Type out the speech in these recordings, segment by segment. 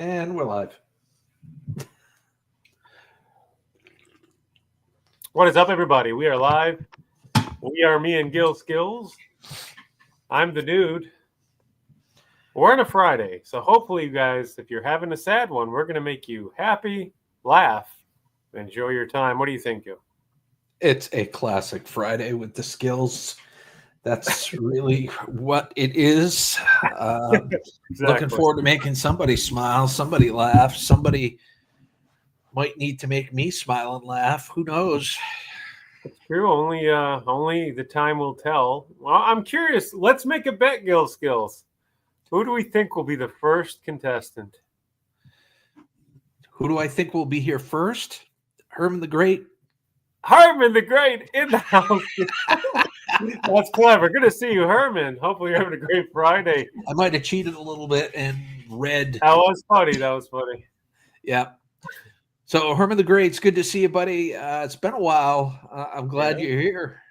And we're live. What is up, everybody? We are live. We are me and Gil Skillz. I'm the dude. We're on a Friday, so hopefully, you guys, if you're having a sad one, we're going to make you happy, laugh, enjoy your time. What do you think, Gil? It's a classic Friday with the Skills. That's really what it is. Exactly. Looking forward to making somebody smile, somebody laugh, somebody might need to make me smile and laugh. Who knows? It's true. Only the time will tell. Well, I'm curious. Let's make a bet, Gil Skillz. Who do we think will be the first contestant? Who do I think will be here first? Herman the Great. Herman the Great in the house. That's clever. Good to see you, Herman. Hopefully you're having a great Friday. I might have cheated a little bit and read. That was funny. Yeah. So Herman the Great, it's good to see you, buddy. It's been a while. I'm glad you're here.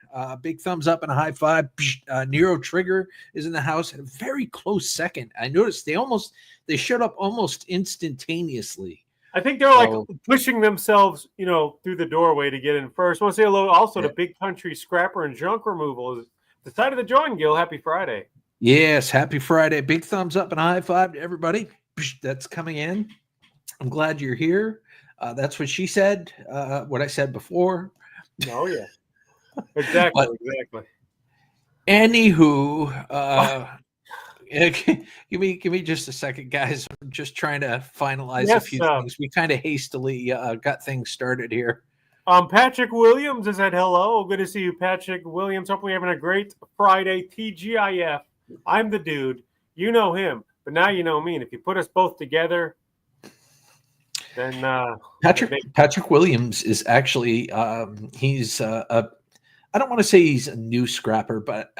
Big thumbs up and a high five. Nero Trigger is in the house at a very close second. I noticed they showed up almost instantaneously. I think they're like pushing themselves, through the doorway to get in first. I want to say hello also to Big Country Scrapper and Junk Removal. Is decided to join, Gil. Happy Friday. Yes, happy Friday. Big thumbs up and a high five to everybody that's coming in. I'm glad you're here. That's what she said, what I said before. Oh, yeah. Exactly. Anywho, give me just a second, guys. I'm just trying to finalize a few things. We kind of hastily got things started here. Patrick Williams has said hello. Good to see you, Patrick Williams. Hopefully you're having a great Friday. TGIF. I'm the dude. You know him, but now you know me. And if you put us both together, then Patrick Williams is actually he's I don't want to say he's a new scrapper, but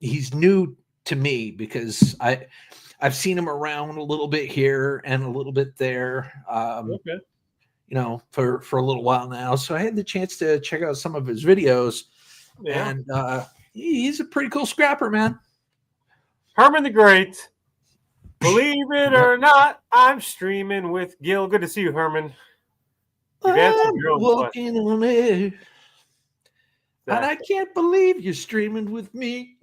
he's new to me because I've seen him around a little bit here and a little bit there, for a little while now. So I had the chance to check out some of his videos, and he's a pretty cool scrapper, man. Herman the Great. Believe it or not, I'm streaming with Gil. Good to see you, Herman. I'm looking on it, and I can't believe you're streaming with me.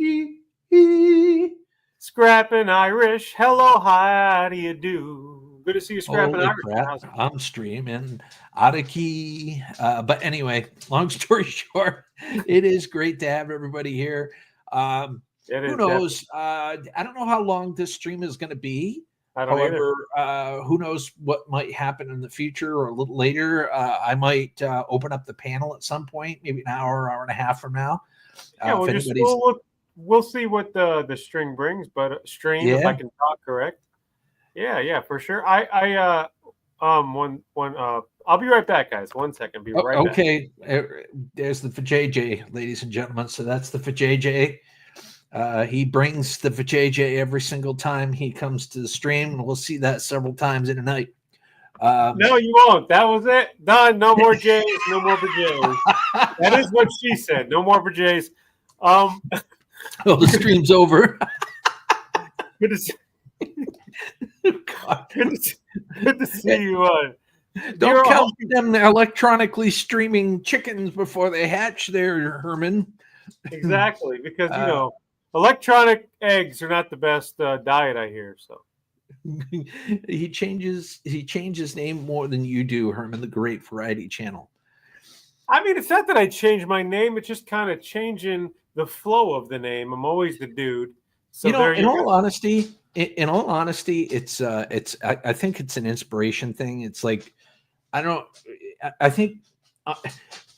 Scrapping Irish. Hello, how do you do? Good to see you, Scrapping Irish. I'm streaming out of key. But anyway, long story short, it is great to have everybody here. Who knows? I don't know how long this stream is going to be. However, who knows what might happen in the future or a little later. I might open up the panel at some point, maybe an hour and a half from now. We'll see what the string brings, but if I can talk correct. Yeah, for sure. I'll be right back, guys. 1 second. Be right back. Okay. There's the JJ, ladies and gentlemen. So that's the JJ. He brings the JJ every single time he comes to the stream, and we'll see that several times in a night. No, you won't. That was it. Done. No more J's. No more J's. That is what she said. No more J's. Well, the stream's over. Good to see. Good to see you. Don't count them electronically streaming chickens before they hatch there, Herman. Exactly, because electronic eggs are not the best diet, I hear. So he changes his name more than you do, Herman the Great Variety Channel. I mean, it's not that I changed my name; it's just kind of changing the flow of the name. I'm always the dude. So in all honesty, it's I think it's an inspiration thing. It's like I think.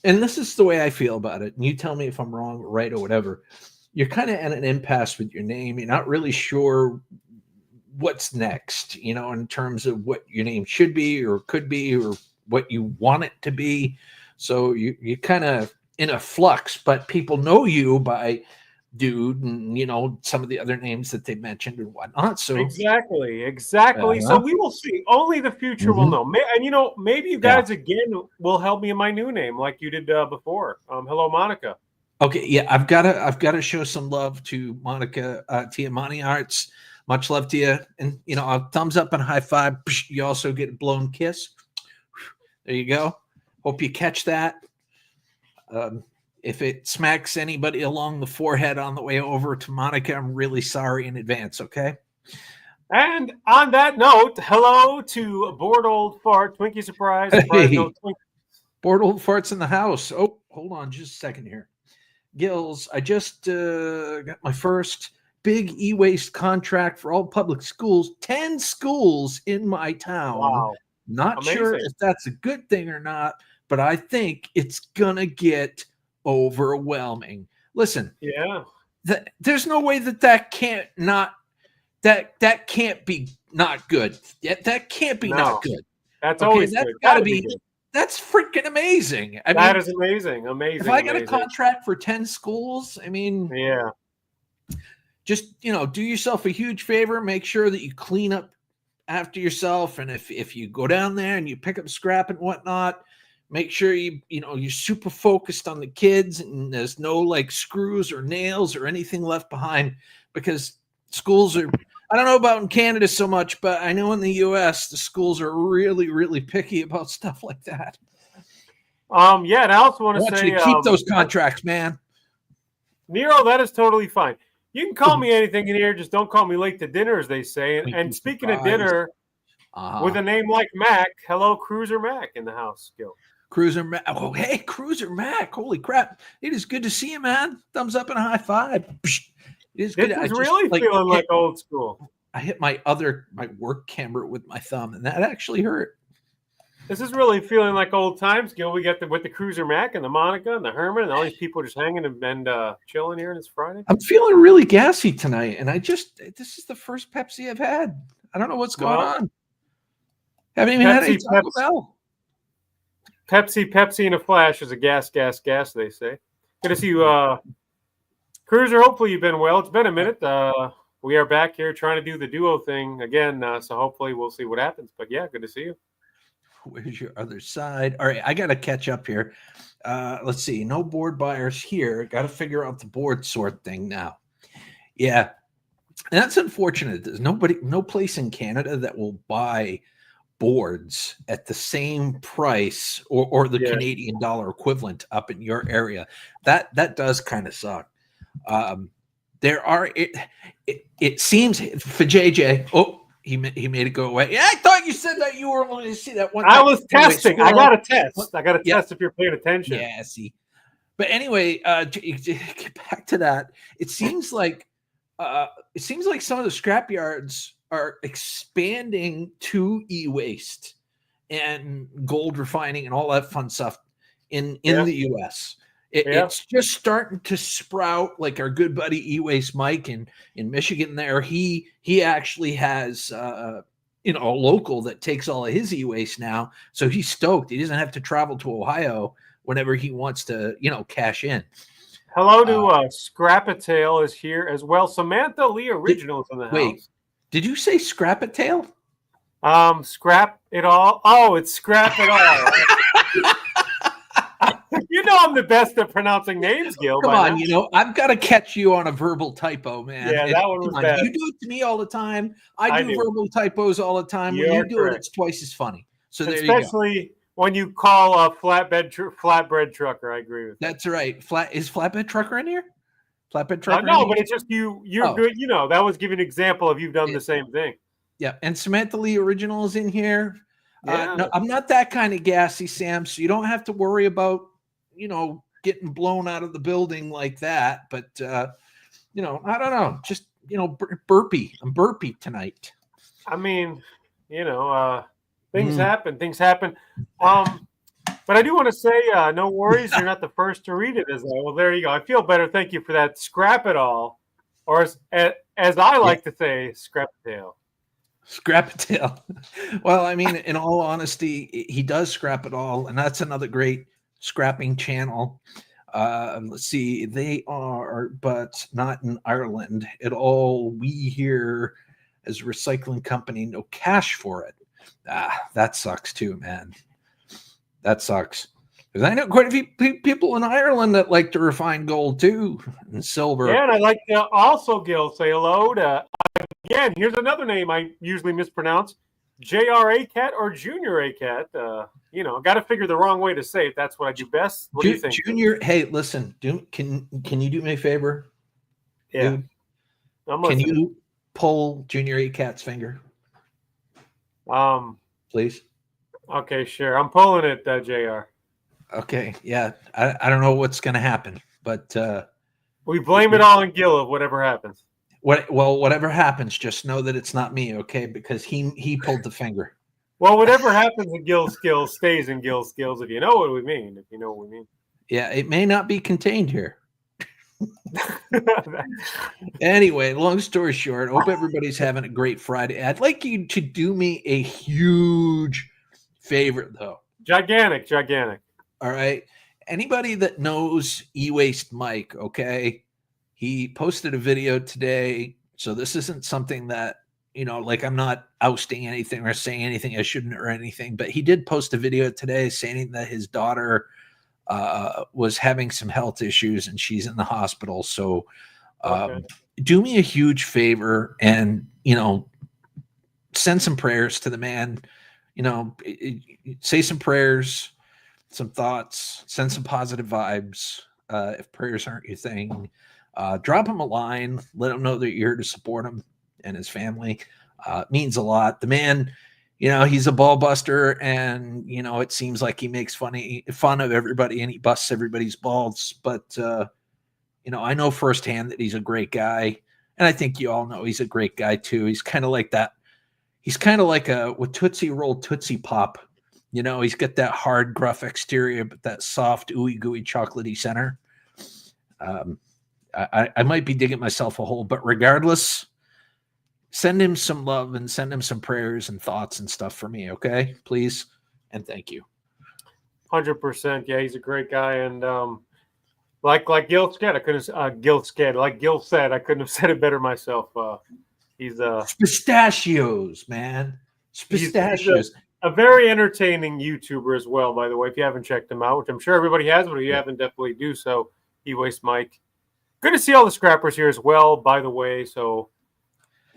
And this is the way I feel about it. And you tell me if I'm wrong, right, or whatever. You're kind of at an impasse with your name. You're not really sure what's next, in terms of what your name should be or could be or what you want it to be. So you're kind of in a flux, but people know you by dude and, some of the other names that they mentioned and whatnot. So exactly. So we will see. Only the future will know. And, maybe you guys again will help me in my new name like you did before. Hello, Monica. Okay. Yeah. I've got to show some love to Monica, Tiamani Arts. Much love to you. And, a thumbs up and a high five. You also get a blown kiss. There you go. Hope you catch that. If it smacks anybody along the forehead on the way over to Monica, I'm really sorry in advance, okay? And on that note, hello to Bored Old Fart, Twinkie Surprise, Surprise Hey, No Twinkie. Bored Old Farts in the house. Oh, hold on just a second here. Gills, I just got my first big e-waste contract for all public schools, 10 schools in my town. Wow. Not Amazing. sure if that's a good thing or not, but I think it's going to get overwhelming. Listen, Yeah. there's no way that can't not that can't be not good. That can't be not good. That's always that's good. Gotta be good. That's freaking amazing. That is amazing. Amazing. If I got a contract for 10 schools, yeah. Just, do yourself a huge favor. Make sure that you clean up after yourself. And if you go down there and you pick up scrap and whatnot, make sure you're super focused on the kids and there's no like screws or nails or anything left behind, because schools are, I don't know about in Canada so much, but I know in the US, the schools are really, really picky about stuff like that. Yeah, and I also want to say, keep those contracts, man. Nero, that is totally fine. You can call me anything in here, just don't call me late to dinner, as they say. And speaking of dinner, with a name like Mac, hello, Cruiser Mac in the house, Gil. Cruiser Mac. Oh, hey, Cruiser Mac. Holy crap. It is good to see you, man. Thumbs up and a high five. It is good. This is really feeling like old school. I hit my work camera with my thumb, and that actually hurt. This is really feeling like old times, Gil. We got with the Cruiser Mac and the Monica and the Herman and all these people just hanging and chilling here, and it's Friday. I'm feeling really gassy tonight, and this is the first Pepsi I've had. I don't know what's going on. Haven't even had any Taco Bell. Pepsi in a flash is a gas, they say. Good to see you, Cruiser. Hopefully you've been well. It's been a minute. We are back here trying to do the duo thing again, so hopefully we'll see what happens. But yeah, good to see you. Where's your other side? All right, I got to catch up here. Let's see. No board buyers here. Got to figure out the board sort thing now. Yeah, and that's unfortunate. There's no place in Canada that will buy boards at the same price or the Canadian dollar equivalent up in your area. That does kind of suck. There are it seems for JJ. Oh, he made it go away. Yeah, I thought you said that you were only to see that one. I was testing. I got a test. I got to test if you're paying attention. Yeah, see. But anyway, get back to that. It seems like some of the scrap yards are expanding to e-waste and gold refining and all that fun stuff in the US. It's just starting to sprout. Like our good buddy E-Waste Mike in Michigan there, he actually has a local that takes all of his e-waste now. So he's stoked. He doesn't have to travel to Ohio whenever he wants to, cash in. Hello to Scrap-a-Tail is here as well. Samantha Lee Originals in the house. Wait, did you say Scrap-a-Tail? Scrap it all. Oh, it's Scrap it all. You know I'm the best at pronouncing names, Gil. Come on, I've got to catch you on a verbal typo, man. Yeah, that one was bad. You do it to me all the time. I do verbal typos all the time. When you do it, it's twice as funny. So there you go. Especially when you call a flatbread trucker. I agree with that. That's right. Is flatbed trucker in here? Flatbed trucker? No, but it's just you're good. That was giving an example of you've done the same thing. Yeah, and Samantha Lee Original is in here. Yeah. No, I'm not that kind of gassy, Sam, so you don't have to worry about getting blown out of the building like that. But I don't know, just burpy. I'm burpy tonight. I mean, things happen. But I do want to say, no worries, you're not the first to read it. Well, there you go. I feel better. Thank you for that. Scrap it all, or as I like to say, scrap-a-tail. Scrap-a-tail. Well, I mean, in all honesty, he does scrap it all, and that's another great scrapping channel. Let's see, they are, but not in Ireland at all. We here as a recycling company, no cash for it. That sucks too, man. That sucks. Because I know quite a few people in Ireland that like to refine gold too and silver. Yeah, and I'd like to also, Gil, say hello to, again, here's another name I usually mispronounce, JR Cat or Junior Cat. Got to figure the wrong way to say it. That's what I do best. What do you think? Junior, hey, listen, can you do me a favor? Yeah. Dude? Can you pull Junior Cat's finger? Please. Okay, sure. I'm pulling it, JR. Okay, yeah. I don't know what's going to happen, but we blame it all on Gil of whatever happens. Whatever happens, just know that it's not me, okay? Because he pulled the finger. Well, whatever happens in Gil Skillz stays in Gil Skillz, if you know what we mean. If you know what we mean. Yeah, it may not be contained here. Anyway, long story short, hope everybody's having a great Friday. I'd like you to do me a huge favor, though. Gigantic. All right. Anybody that knows E-Waste Mike, okay? He posted a video today. So this isn't something that, like I'm not ousting anything or saying anything I shouldn't or anything, but he did post a video today saying that his daughter was having some health issues and she's in the hospital. So do me a huge favor and, send some prayers to the man, say some prayers, some thoughts, send some positive vibes. If prayers aren't your thing, drop him a line, let him know that you're here to support him and his family. It means a lot. The man, he's a ball buster, and it seems like he makes fun of everybody and he busts everybody's balls. But I know firsthand that he's a great guy, and I think you all know he's a great guy too. He's kind of like that. He's kind of like with Tootsie Roll Tootsie Pop. He's got that hard, gruff exterior, but that soft, ooey gooey, chocolatey center. I might be digging myself a hole, but regardless, send him some love and send him some prayers and thoughts and stuff for me, okay? Please and thank you. 100%. Yeah, he's a great guy, and like Gil said, like Gil said, I couldn't have said it better myself. He's pistachios, man. Pistachios. He's a very entertaining YouTuber as well, by the way. If you haven't checked him out, which I'm sure everybody has, but if you haven't, definitely do so. E-Waste Mike. Good to see all the scrappers here as well, by the way. So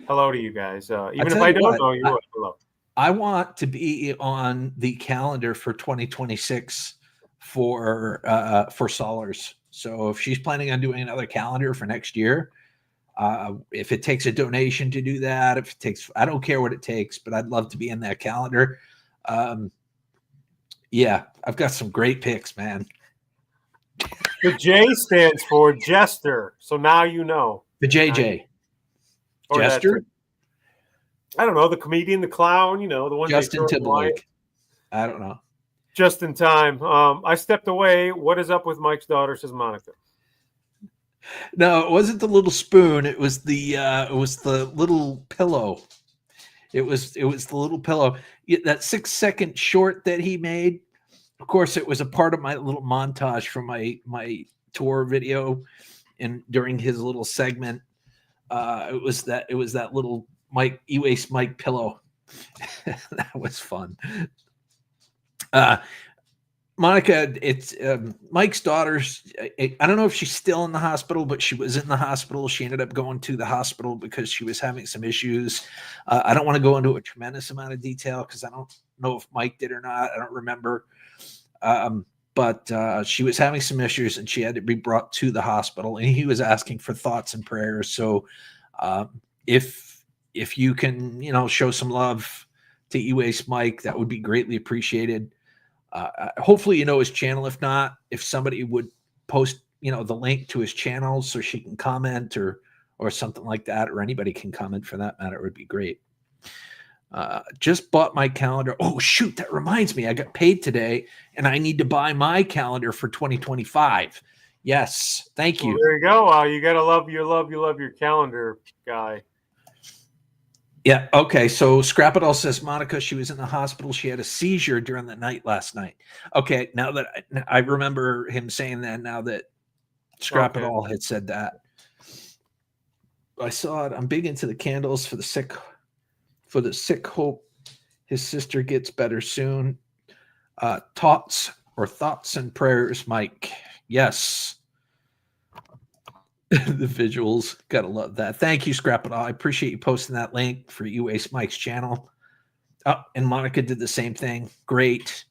hello to you guys. Even if I don't know you, hello. I want to be on the calendar for 2026 for Solars. So if she's planning on doing another calendar for next year, if it takes a donation to do that, I don't care what it takes, but I'd love to be in that calendar. Yeah, I've got some great picks, man. The J stands for Jester. So now you know. The JJ. Jester? I don't know. The comedian, the clown, the one. Justin Timberlake. I don't know. Just in time. I stepped away. What is up with Mike's daughter, says Monica. No, it wasn't the little spoon. It was the little pillow. It was the little pillow. That 6-second short that he made. Of course, it was a part of my little montage from my tour video, and during his little segment, it was that little E-Waste Mike pillow. That was fun. Monica, it's Mike's daughter's. I don't know if she's still in the hospital, but she was in the hospital. She ended up going to the hospital because she was having some issues. I don't want to go into a tremendous amount of detail because I don't know if Mike did or not. I don't remember. But she was having some issues and she had to be brought to the hospital, and he was asking for thoughts and prayers. So if you can, show some love to E-Waste Mike, that would be greatly appreciated. Hopefully, his channel. If not, if somebody would post, the link to his channel so she can comment or something like that, or anybody can comment for that matter, it would be great. Just bought my calendar. Oh, shoot. That reminds me. I got paid today and I need to buy my calendar for 2025. Yes. Thank you. Well, there you go. You got to love your calendar guy. Yeah. Okay. So Scrap It All says, Monica, she was in the hospital. She had a seizure during the night last night. Okay. Now that I remember him saying that, now that Scrap It All had said that, I saw it. I'm big into the candles for the sick. Hope his sister gets better soon. Tots or thoughts and prayers, Mike? Yes. The visuals, gotta love that. Thank you, Scrap It All. I appreciate you posting that link for You Waste Mike's channel. Oh, and Monica did the same thing. Great.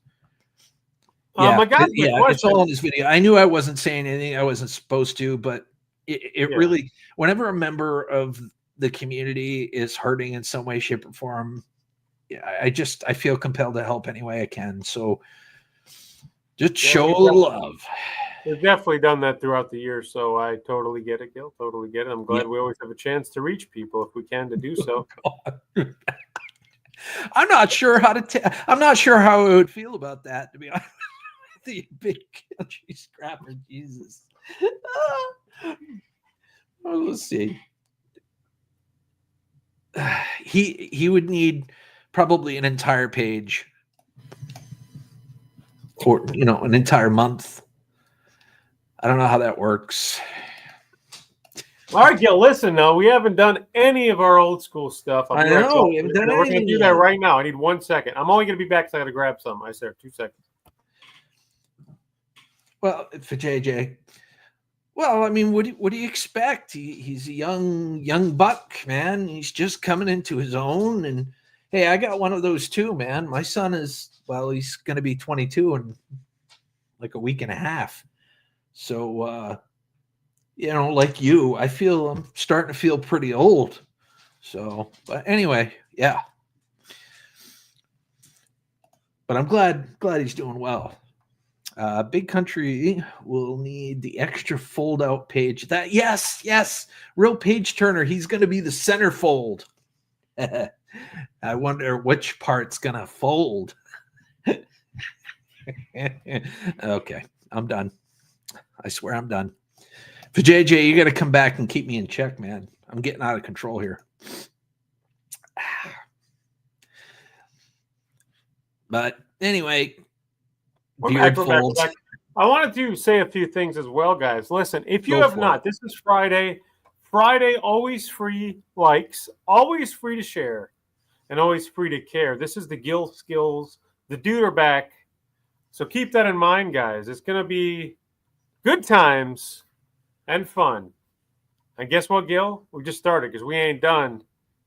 Yeah, I got the question. It's all in this video. I knew I wasn't saying anything I wasn't supposed to, but it really, whenever a member of the community is hurting in some way, shape, or form, I feel compelled to help any way I can. So just show a little love. We've definitely done that throughout the year, so I totally get it, Gil. Totally get it. I'm glad we always have a chance to reach people if we can to do so. I'm not sure how I'm not sure how I would feel about that, to be honest. The big country scrapper, Jesus. Well, let's see. He would need probably an entire page, or an entire month. I don't know how that works. All right, Gil, listen, now we haven't done any of our old school stuff. I know. We haven't done We're going to do that right now. I need 1 second. I'm only going to be back because I got to grab some. I said 2 seconds. Well, for JJ, well, I mean, what do you expect? He's a young buck, man. He's just coming into his own. And hey, I got one of those too, man. My son he's going to be 22 in like a week and a half. So, like you, I'm starting to feel pretty old. So, but anyway, yeah. But I'm glad he's doing well. Big Country will need the extra fold out page. Yes, real page turner. He's going to be the centerfold. I wonder which part's going to fold. Okay, I'm done. I swear I'm done. For JJ, you got to come back and keep me in check, man. I'm getting out of control here. But anyway, beard folds. I wanted to say a few things as well, guys. Listen, if you have not, this is Friday. Friday, always free likes, always free to share, and always free to care. This is the Gil Skillz. The dude are back. So keep that in mind, guys. It's going to be good times and fun. And guess what, Gil? We just started because we ain't done.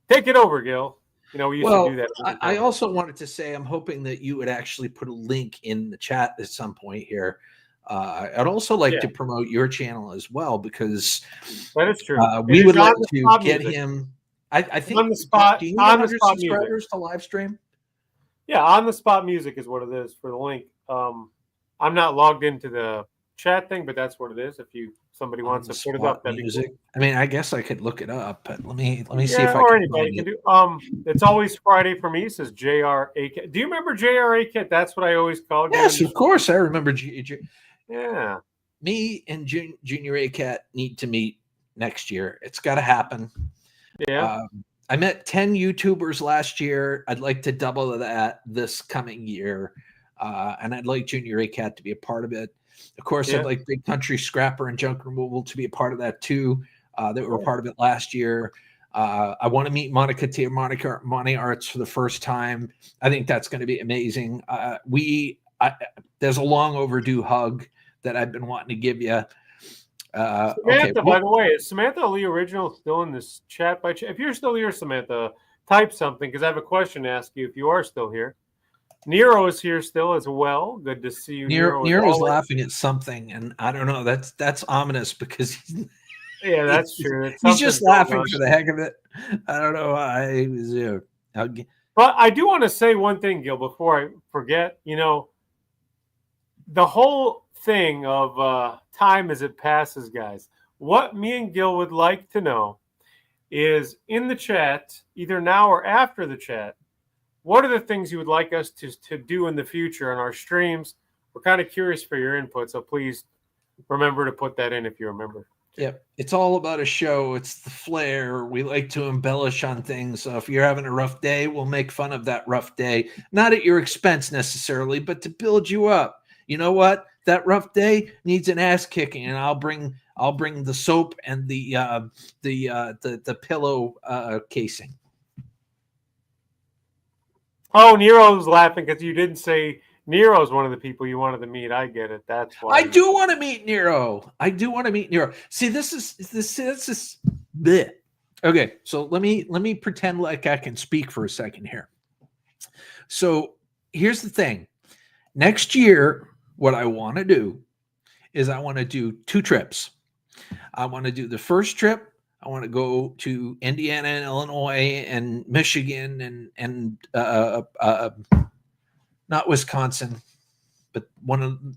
Take it over, Gil. We used to do that. I also wanted to say I'm hoping that you would actually put a link in the chat at some point here. I'd also like to promote your channel as well, because that is true. We would like to get him. I think on the spot. Do you need 100 subscribers to live stream? Yeah, on the spot music is what it is for the link. I'm not logged into the chat thing, but that's what it is. If somebody wants to put it up, that'd be cool. I mean, I guess I could look it up, but let me see if I or can anybody can do. It's always Friday for me. Says JRAK. Do you remember JRAK? That's what I always called you. Yes, of course, I remember. Yeah. Me and Junior A-Cat need to meet next year. It's got to happen. Yeah. I met 10 YouTubers last year. I'd like to double that this coming year. And I'd like Junior A-Cat to be a part of it. Of course, I'd like Big Country Scrapper and Junk Removal to be a part of that too. That were part of it last year. I want to meet Monica Tia Monty Arts for the first time. I think that's going to be amazing. There's a long overdue hug that I've been wanting to give you. Samantha, by the way, is Samantha Lee Original still in this chat? If you're still here, Samantha, type something, because I have a question to ask you if you are still here. Nero is here still as well. Good to see you. Nero's laughing at something, and I don't know. That's ominous, because that's true. He's just laughing for the heck of it. I don't know why he was here. But I do want to say one thing, Gil, before I forget. The whole thing of time as it passes, guys. What me and Gil would like to know is in the chat, either now or after the chat, what are the things you would like us to do in the future on our streams? We're kind of curious for your input, so please remember to put that in if you remember. Yep. It's all about a show. It's the flair. We like to embellish on things. So if you're having a rough day, we'll make fun of that rough day. Not at your expense necessarily, but to build you up. You know what? That rough day needs an ass kicking, and I'll bring the soap and the pillow casing. Oh, Nero's laughing because you didn't say Nero's one of the people you wanted to meet. I get it. That's why. I do want to meet Nero. I do want to meet Nero. See, this is bleh. Okay. So let me pretend like I can speak for a second here. So here's the thing. Next year, what I want to do is I want to do 2 trips. I want to do the first trip. I want to go to Indiana and Illinois and Michigan and not Wisconsin, but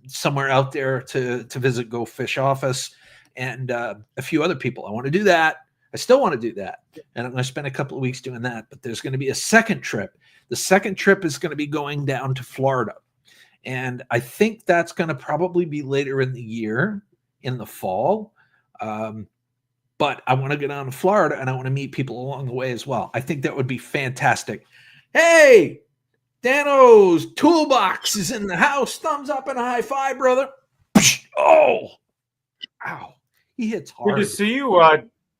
somewhere out there to visit Go Fish Office and a few other people. I want to do that. I still want to do that, and I'm going to spend a couple of weeks doing that. But there's going to be a second trip. The second trip is going to be going down to Florida, and I think that's going to probably be later in the year, in the fall. But I want to go down to Florida, and I want to meet people along the way as well. I think that would be fantastic. Hey, Dano's toolbox is in the house. Thumbs up and a high five, brother. Oh, ow. He hits hard. Good to see you,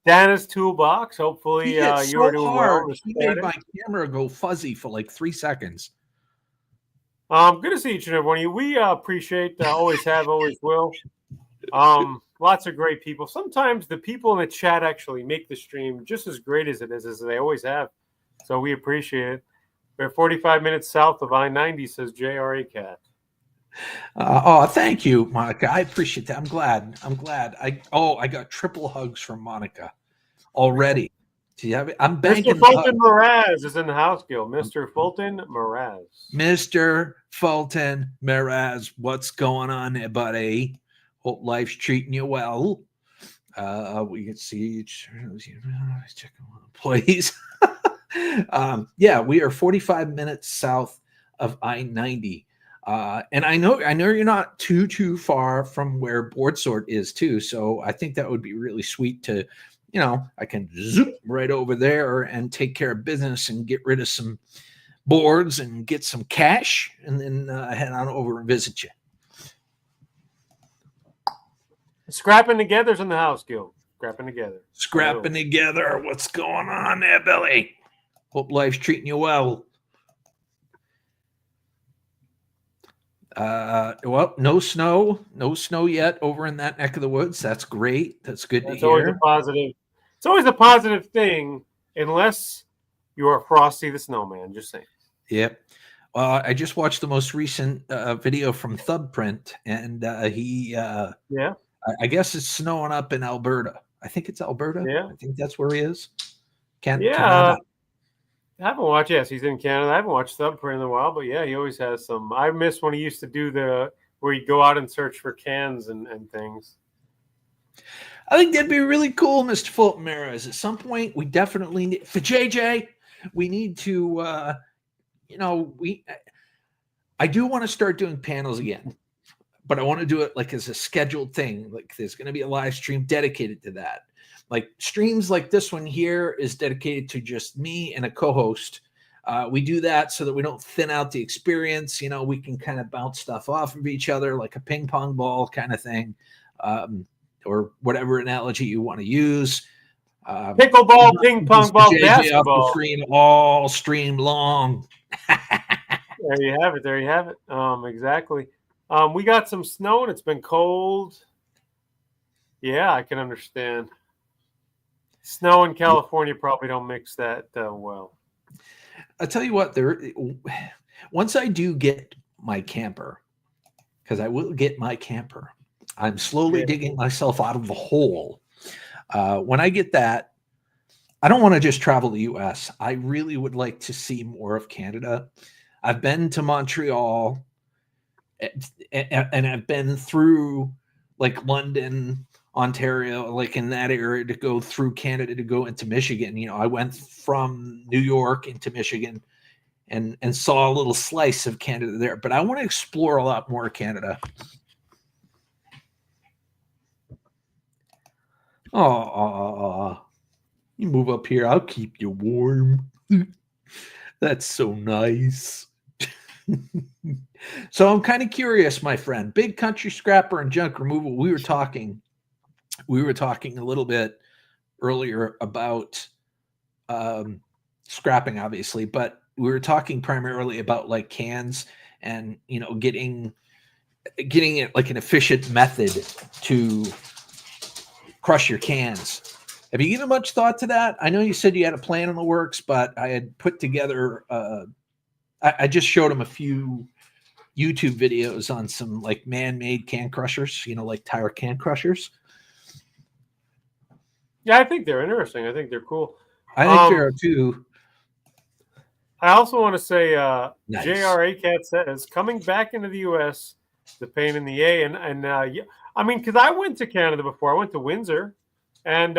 Dana's toolbox. Hopefully you are doing hard. well. He made my camera go fuzzy for like 3 seconds. Good to see each and every one of you. We appreciate, always have, always will. Lots of great people. Sometimes the people in the chat actually make the stream just as great as it is, as they always have. So we appreciate it. We're 45 minutes south of I-90, says JRA Cat. Thank you, Monica. I appreciate that. I'm glad. I got triple hugs from Monica already. Do you have it? I'm banking. Mr. Fulton Mraz is in the house, Gil. Mr. Fulton Mraz. Mr. Fulton Mraz, what's going on there, buddy? Hope life's treating you well. We can see each please. Yeah, we are 45 minutes south of I-90. And I know you're not too far from where Board Sort is too. So I think that would be really sweet to, I can zoom right over there and take care of business and get rid of some boards and get some cash and then head on over and visit you. Scrapping Together's in the house, Gil. Scrapping Together. What's going on there, Billy? Hope life's treating you well. Well, no snow yet over in that neck of the woods. That's great. That's good to hear. It's always a positive thing, unless you are Frosty the Snowman. Just saying. Yep. I just watched the most recent video from Thumbprint, and he I guess it's snowing up in Alberta. I think it's Alberta. Yeah. I think that's where he is. I haven't watched. Yes, he's in Canada. I haven't watched Thumbprint in a while, but yeah, he always has some. I miss when he used to do where he'd go out and search for cans and things. I think that'd be really cool, Mr. Fulton Maras. At some point, we definitely need for JJ. We need to, I do want to start doing panels again, but I want to do it like as a scheduled thing. Like there's going to be a live stream dedicated to that. Like streams like this one here is dedicated to just me and a co-host. We do that so that we don't thin out the experience. We can kind of bounce stuff off of each other like a ping pong ball kind of thing, or whatever analogy you want to use. Pickleball, ping pong ball, basketball. Off the screen all stream long. There you have it. Exactly. We got some snow and it's been cold. Yeah, I can understand. Snow in California probably don't mix that well. I'll tell you what, once I do get my camper, because I will get my camper, I'm slowly digging myself out of the hole. When I get that, I don't want to just travel the U.S. I really would like to see more of Canada. I've been to Montreal, and I've been through like London, Ontario, like in that area to go through Canada to go into Michigan. I went from New York into Michigan and saw a little slice of Canada there. But I want to explore a lot more of Canada. Oh, you move up here. I'll keep you warm. That's so nice. So I'm kind of curious, my friend. Big Country Scrapper and Junk Removal. We were talking a little bit earlier about scrapping, obviously, but we were talking primarily about like cans and getting it like an efficient method to crush your cans. Have you given much thought to that? I know you said you had a plan in the works, but I had put together. I just showed him a few YouTube videos on some like man-made can crushers, like tire can crushers. Yeah, I think they're interesting. I think they're cool. I think they are too. I also want to say, Nice. JRA Cat says, coming back into the U.S., the pain in the A. And yeah, I mean, because I went to Canada before. I went to Windsor, and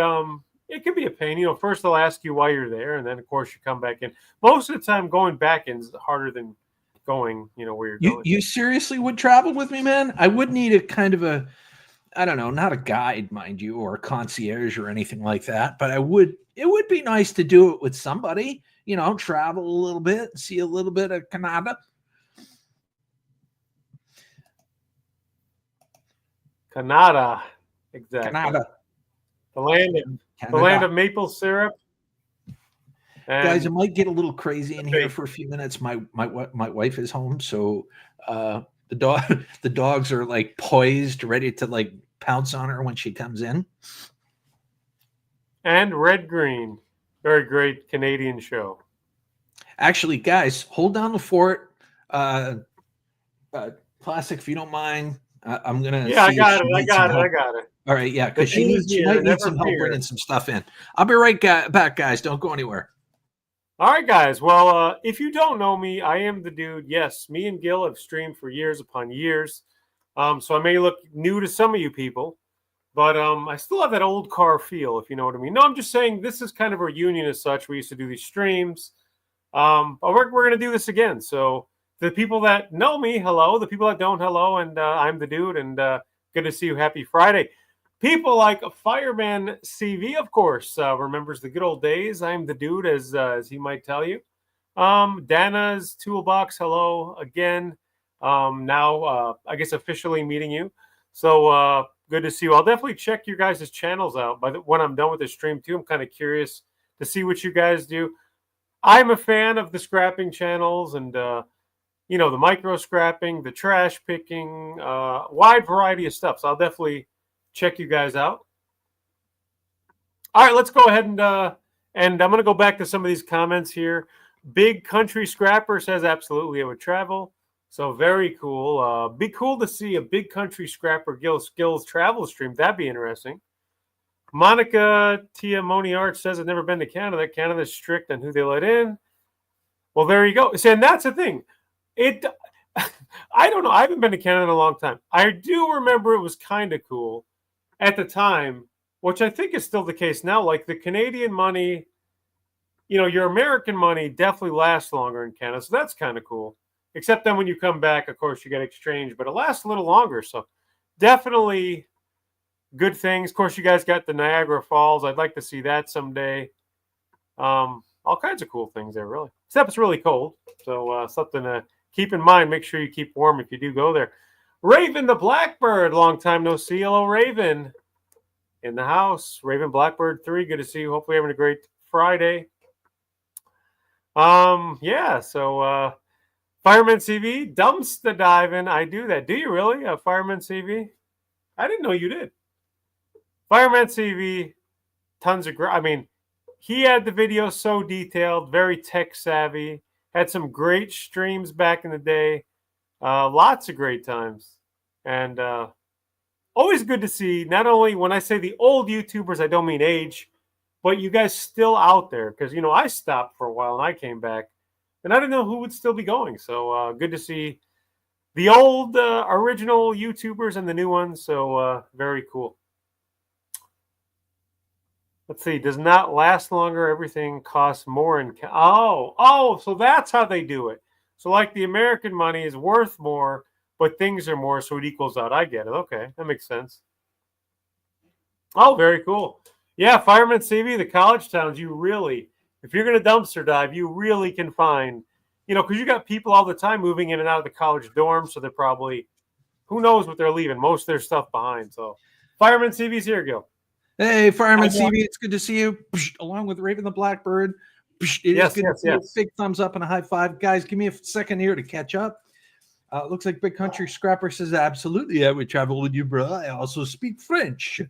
it can be a pain. First they'll ask you why you're there, and then, of course, you come back in. Most of the time, going back in is harder than going, where you're going. You seriously would travel with me, man? I would need a kind of a, I don't know, not a guide, mind you, or a concierge or anything like that, but it would be nice to do it with somebody, travel a little bit, see a little bit of Canada. Canada, exactly. Canada. The land of maple syrup. And guys, it might get a little crazy in here for a few minutes. My wife is home, so the dogs are like poised, ready to like pounce on her when she comes in. And Red Green, very great Canadian show. Actually, guys, hold down the fort. Classic, if you don't mind. I'm gonna. Yeah, I got it. All right, yeah, because she might need some help bringing some stuff in. I'll be right back, guys. Don't go anywhere. All right, guys. Well, if you don't know me, I am the dude. Yes, me and Gil have streamed for years upon years. So I may look new to some of you people, but I still have that old car feel, if you know what I mean. No, I'm just saying this is kind of a reunion as such. We used to do these streams, but we're going to do this again. So the people that know me, hello. The people that don't, hello. And I'm the dude, and good to see you. Happy Friday. People like Fireman CV, of course, remembers the good old days. I'm the dude, as he might tell you. Dana's Toolbox, hello again. Now, I guess officially meeting you. So good to see you. I'll definitely check your guys' channels out. When I'm done with the stream, too, I'm kind of curious to see what you guys do. I'm a fan of the scrapping channels and, the micro scrapping, the trash picking, wide variety of stuff. So I'll definitely check you guys out. All right, let's go ahead and I'm going to go back to some of these comments here. Big Country Scrapper says, absolutely, I would travel. So very cool. Be cool to see a Big Country Scrapper Gil Skillz travel stream. That'd be interesting. Monica Tia Moniart says, I've never been to Canada. Canada's strict on who they let in. Well, there you go. See, and that's the thing. I don't know. I haven't been to Canada in a long time. I do remember it was kind of cool at the time, which I think is still the case now. Like the Canadian money, your American money definitely lasts longer in Canada. So that's kind of cool. Except then when you come back, of course, you get exchanged, but it lasts a little longer. So definitely good things. Of course, you guys got the Niagara Falls. I'd like to see that someday. All kinds of cool things there, really. Except it's really cold. So something to keep in mind. Make sure you keep warm if you do go there. Raven the Blackbird, long time no see. Hello, Raven. In the house. Raven Blackbird 3, good to see you. Hopefully having a great Friday. Yeah, so Fireman CV, dumpster diving. I do that. Do you really? Fireman CV? I didn't know you did. Fireman CV, tons of he had the video so detailed, very tech savvy, had some great streams back in the day. Lots of great times. And always good to see, not only when I say the old YouTubers, I don't mean age, but you guys still out there. Because, I stopped for a while and I came back. And I didn't know who would still be going. So good to see the old original YouTubers and the new ones. So very cool. Let's see. Does not last longer. Everything costs more. So that's how they do it. So like the American money is worth more, but things are more, so it equals out. I get it. Okay, that makes sense. Oh, very cool. Yeah, Fireman CV, the college towns, you really, if you're going to dumpster dive, you really can find, because you got people all the time moving in and out of the college dorm, so they're probably, who knows what they're leaving, most of their stuff behind. So Fireman CV's here, Gil. Hey, Fireman CV, it's good to see you. Along with Raven the Blackbird. It is good to see you. Big thumbs up and a high five. Guys, give me a second here to catch up. Looks like Big Country Scrapper says, absolutely, I would travel with you, bro. I also speak French.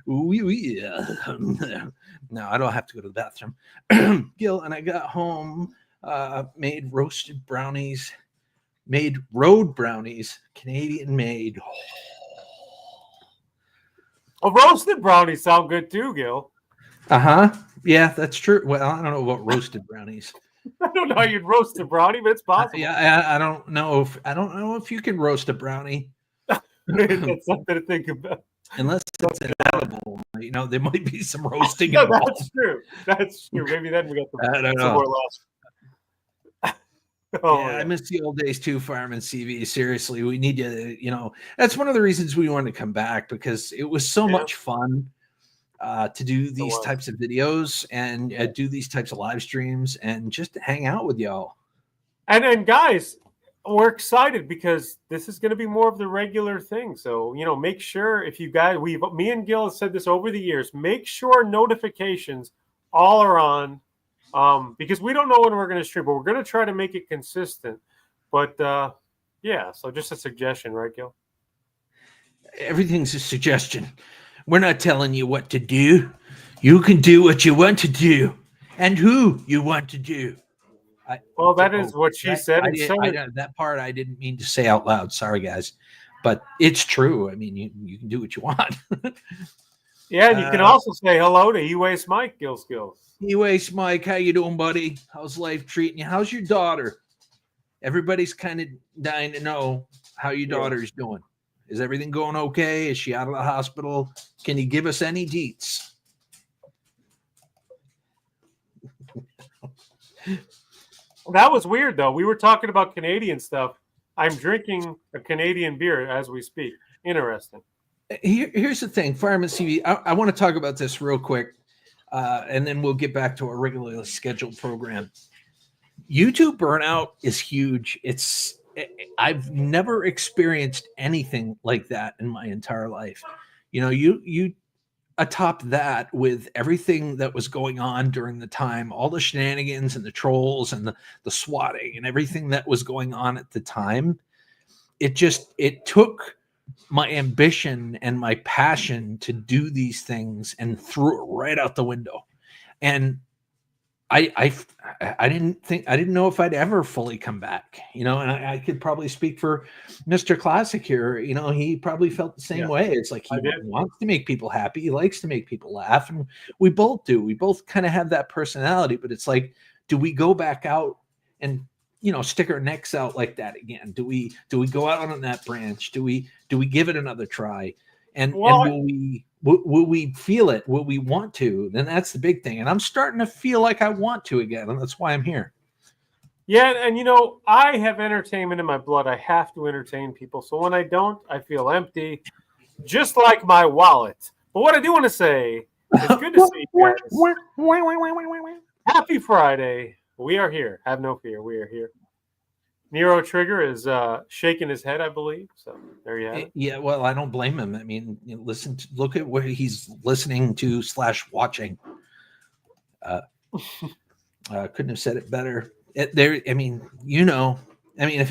Oui, oui. No, I don't have to go to the bathroom. Gil, and I got home, made roasted brownies, made road brownies, Canadian made. Oh, roasted brownies sound good too, Gil. Uh-huh. Yeah, that's true. Well, I don't know about roasted brownies. I don't know how you'd roast a brownie, but it's possible. I don't know if you can roast a brownie. That's something to think about. Unless it's an edible, there might be some roasting No, involved. that's true. That's true. Maybe then we got I don't some know. more lost. Oh, I miss the old days too, Fireman CV. Seriously, we need to, that's one of the reasons we wanted to come back, because it was so much fun to do these types of videos and do these types of live streams and just to hang out with y'all. And guys, we're excited because this is going to be more of the regular thing. So, make sure if you guys, me and Gil have said this over the years, make sure notifications all are on. Because we don't know when we're going to stream, but we're going to try to make it consistent. But yeah, so just a suggestion, right, Gil? Everything's a suggestion. We're not telling you what to do. You can do what you want to do and who you want to do. Well, that is what she said. That part I didn't mean to say out loud. Sorry, guys. But it's true. I mean, you can do what you want. Yeah, and you can also say hello to E-Waste Mike, Gil Skillz. E-Waste Mike, how you doing, buddy? How's life treating you? How's your daughter? Everybody's kind of dying to know how your daughter's doing. Is everything going okay? Is she out of the hospital? Can you give us any deets? That was weird, though. We were talking about Canadian stuff. I'm drinking a Canadian beer as we speak. Interesting. Here's the thing, Fireman CV. I want to talk about this real quick, and then we'll get back to our regularly scheduled program. YouTube burnout is huge. I've never experienced anything like that in my entire life. You atop that with everything that was going on during the time, all the shenanigans and the trolls and the swatting and everything that was going on at the time. It took my ambition and my passion to do these things and threw it right out the window. And I didn't know if I'd ever fully come back, and I could probably speak for Mr. Classic here. He probably felt the same way. It's like he wants to make people happy. He likes to make people laugh. And we both do. We both kind of have that personality, but it's like, do we go back out and, stick our necks out like that again? Do we go out on that branch? Do we give it another try? And will we feel it? Will we want to? Then that's the big thing. And I'm starting to feel like I want to again. And that's why I'm here. Yeah. And, I have entertainment in my blood. I have to entertain people. So when I don't, I feel empty, just like my wallet. But what I do want to say, it's good to see you guys. Happy Friday. We are here. Have no fear. We are here. Nero Trigger is shaking his head, I believe. So there you have it. Yeah, well, I don't blame him. I mean, look at where he's listening to / watching. Couldn't have said it better. If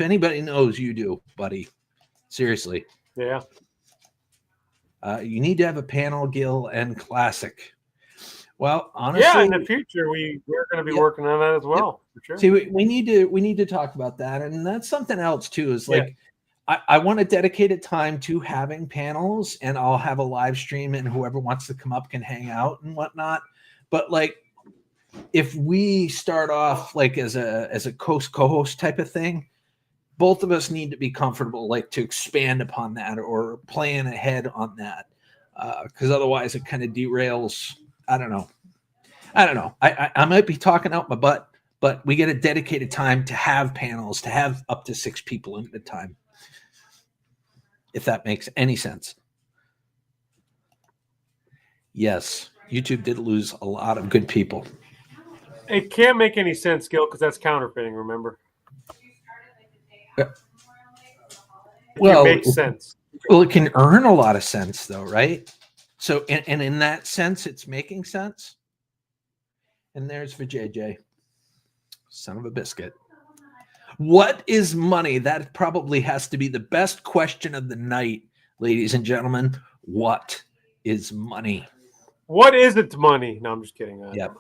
anybody knows, you do, buddy. Seriously. Yeah. You need to have a panel, Gil, and Classic. Well, honestly, in the future we're going to be working on that as well. For sure. See, we need to talk about that, and that's something else too. Is like I want to dedicate a time to having panels, and I'll have a live stream, and whoever wants to come up can hang out and whatnot. But like, if we start off like as a co-host type of thing, both of us need to be comfortable, like to expand upon that or plan ahead on that, because otherwise it kind of derails. I don't know. I might be talking out my butt, but we get a dedicated time to have panels, to have up to 6 people at a time. If that makes any sense. Yes, YouTube did lose a lot of good people. It can't make any sense, Gil, because that's counterfeiting, remember? Well, it makes sense. Well, it can earn a lot of sense, though, right? So, and in that sense, it's making sense. And there's for JJ, son of a biscuit. What is money? That probably has to be the best question of the night, ladies and gentlemen. What is money? What is it, money? No, I'm just kidding. Yep.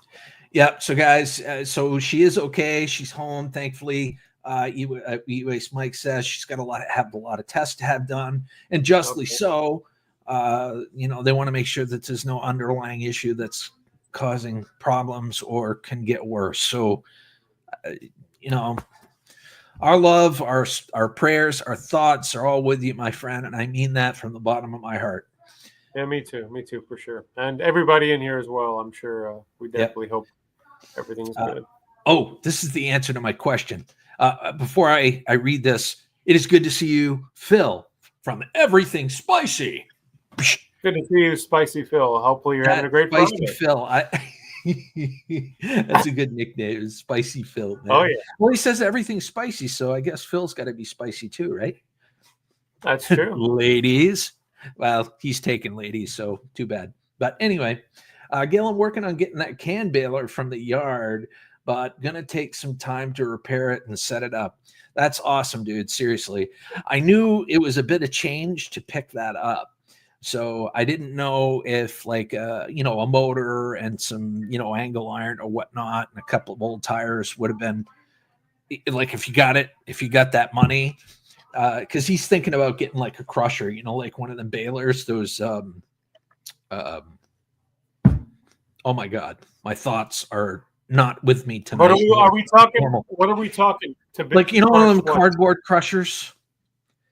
Yep. So, guys, so she is okay. She's home, thankfully. E-Waste Mike says she's got have a lot of tests to have done, and justly so. They want to make sure that there's no underlying issue that's causing problems or can get worse. So, our love, our prayers, our thoughts are all with you, my friend, and I mean that from the bottom of my heart. Yeah, me too, for sure, and everybody in here as well. I'm sure we definitely hope everything's good. This is the answer to my question. Before I read this, it is good to see you, Phil, from Everything Spicy. Good to see you, Spicy Phil. Hopefully you're having a great Spicy Friday. Phil. That's a good nickname, Spicy Phil. Man. Oh, yeah. Well, he says everything's spicy, so I guess Phil's got to be spicy too, right? That's true. Ladies. Well, he's taking ladies, so too bad. But anyway, Gil, I'm working on getting that can baler from the yard, but going to take some time to repair it and set it up. That's awesome, dude. Seriously. I knew it was a bit of change to pick that up. So I didn't know if a motor and some, angle iron or whatnot and a couple of old tires would have been like, if you got that money, because he's thinking about getting like a crusher, like one of them balers, those, oh my God, my thoughts are not with me tonight. What are we talking? What are we talking? Like, one of them cardboard crushers.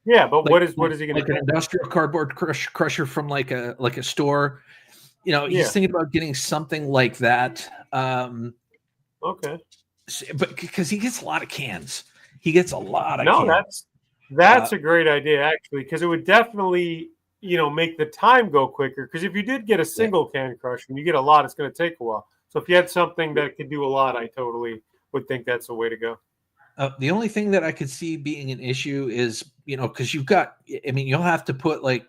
Yeah, but what is he going to like an industrial cardboard crusher from like a store? He's thinking about getting something like that. Okay, but because he gets a lot of cans, cans. That's a great idea actually, because it would definitely make the time go quicker. Because if you did get a single can crusher and you get a lot, it's going to take a while. So if you had something that could do a lot, I totally would think that's the way to go. The only thing that I could see being an issue is, because you'll have to put like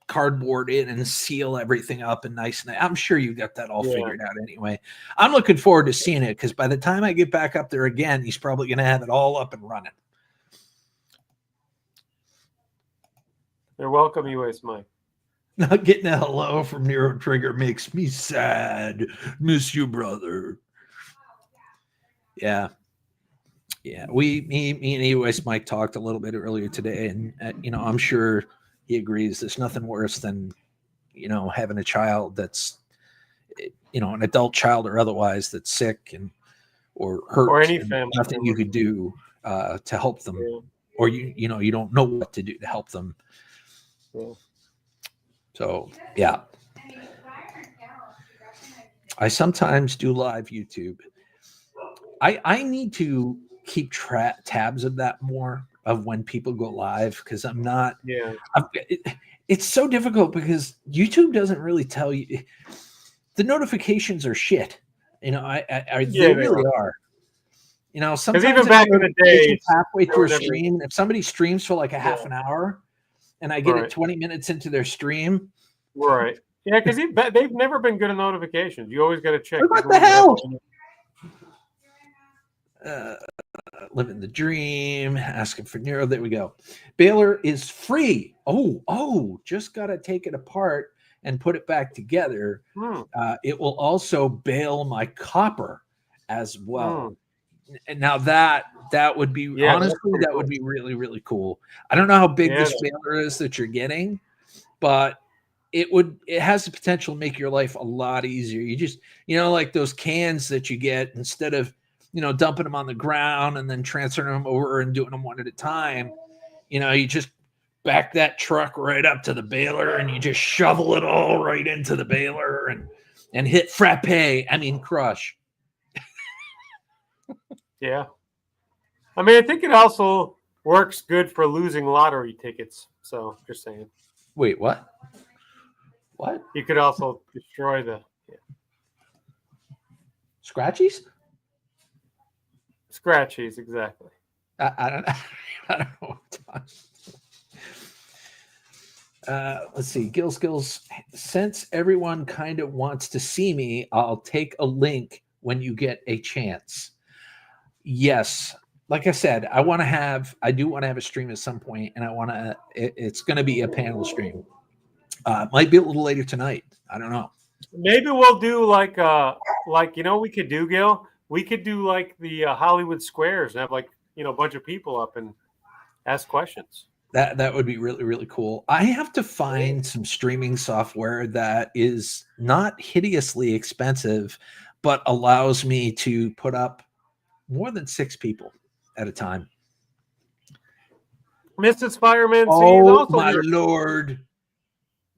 cardboard in and seal everything up and nice. And I'm sure you got that all figured out anyway. I'm looking forward to seeing it because by the time I get back up there again, he's probably going to have it all up and running. You're welcome, E-Waste Mike. Not getting a hello from Nero Trigger makes me sad. Miss you, brother. Yeah. Yeah, me and E-Waste Mike talked a little bit earlier today, and I'm sure he agrees. There's nothing worse than having a child that's an adult child or otherwise that's sick or hurt, or any family. Nothing you could do to help them, or you don't know what to do to help them. Yeah. So yeah, I sometimes do live YouTube. I need to keep tabs of that more, of when people go live, because I'm not. Yeah. It's so difficult because YouTube doesn't really tell you. The notifications are shit. They really are. Sometimes even back in the day, halfway through a stream, if somebody streams for like a half an hour, and I get it 20 minutes into their stream, right? Yeah, because they've never been good at notifications. You always got to check. What the hell? Living the dream, asking for Nero. There we go. Baler is free. Just got to take it apart and put it back together. It will also bale my copper as well. And now that would be honestly, that would be really, really cool. I don't know how big this baler is that you're getting, but it has the potential to make your life a lot easier. You just, like those cans that you get, instead of dumping them on the ground and then transferring them over and doing them one at a time, you just back that truck right up to the baler and you just shovel it all right into the baler and hit crush. Yeah. I think it also works good for losing lottery tickets. So just saying. Wait, what? What? You could also destroy the scratchies? Scratchies, exactly. I don't know. Let's see. Gil Skillz. Since everyone kind of wants to see me, I'll take a link when you get a chance. Yes, like I said, I do want to have a stream at some point, and it's going to be a panel stream. Might be a little later tonight. I don't know. Maybe we'll do like we could do, Gil. We could do like the Hollywood Squares and have like a bunch of people up and ask questions. That would be really, really cool. I have to find some streaming software that is not hideously expensive, but allows me to put up more than 6 people at a time. Mrs. Fireman, oh my Lord!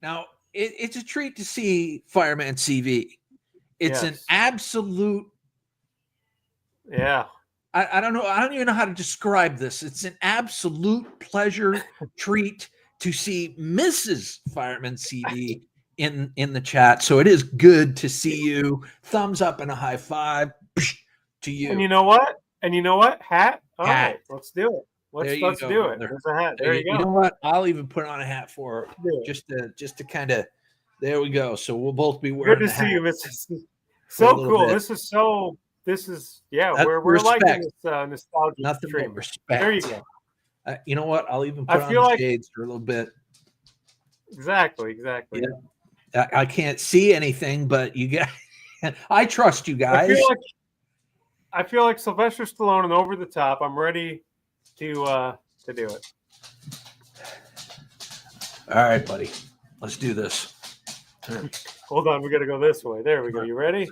Now it's a treat to see Fireman CV. It's an absolute. Yeah. I don't know. I don't even know how to describe this. It's an absolute pleasure treat to see Mrs. Fireman CV in the chat. So it is good to see you. Thumbs up and a high five to you. And you know what? Hat. All right, let's do it. Let's do it. There's a hat. There you go. You know what? I'll even put on a hat for her just to kind of. There we go. So we'll both be wearing. Good to see you, Mrs. So cool. Bit. This is we're liking this nostalgia. Nothing stream. but respect. There you go. You know what? I'll even put on the shades for a little bit. Exactly. Yeah. I can't see anything, but you guys, I trust you guys. I feel like Sylvester Stallone and Over the Top. I'm ready to do it. All right, buddy. Let's do this. Hold on, we got to go this way. There we go. You ready?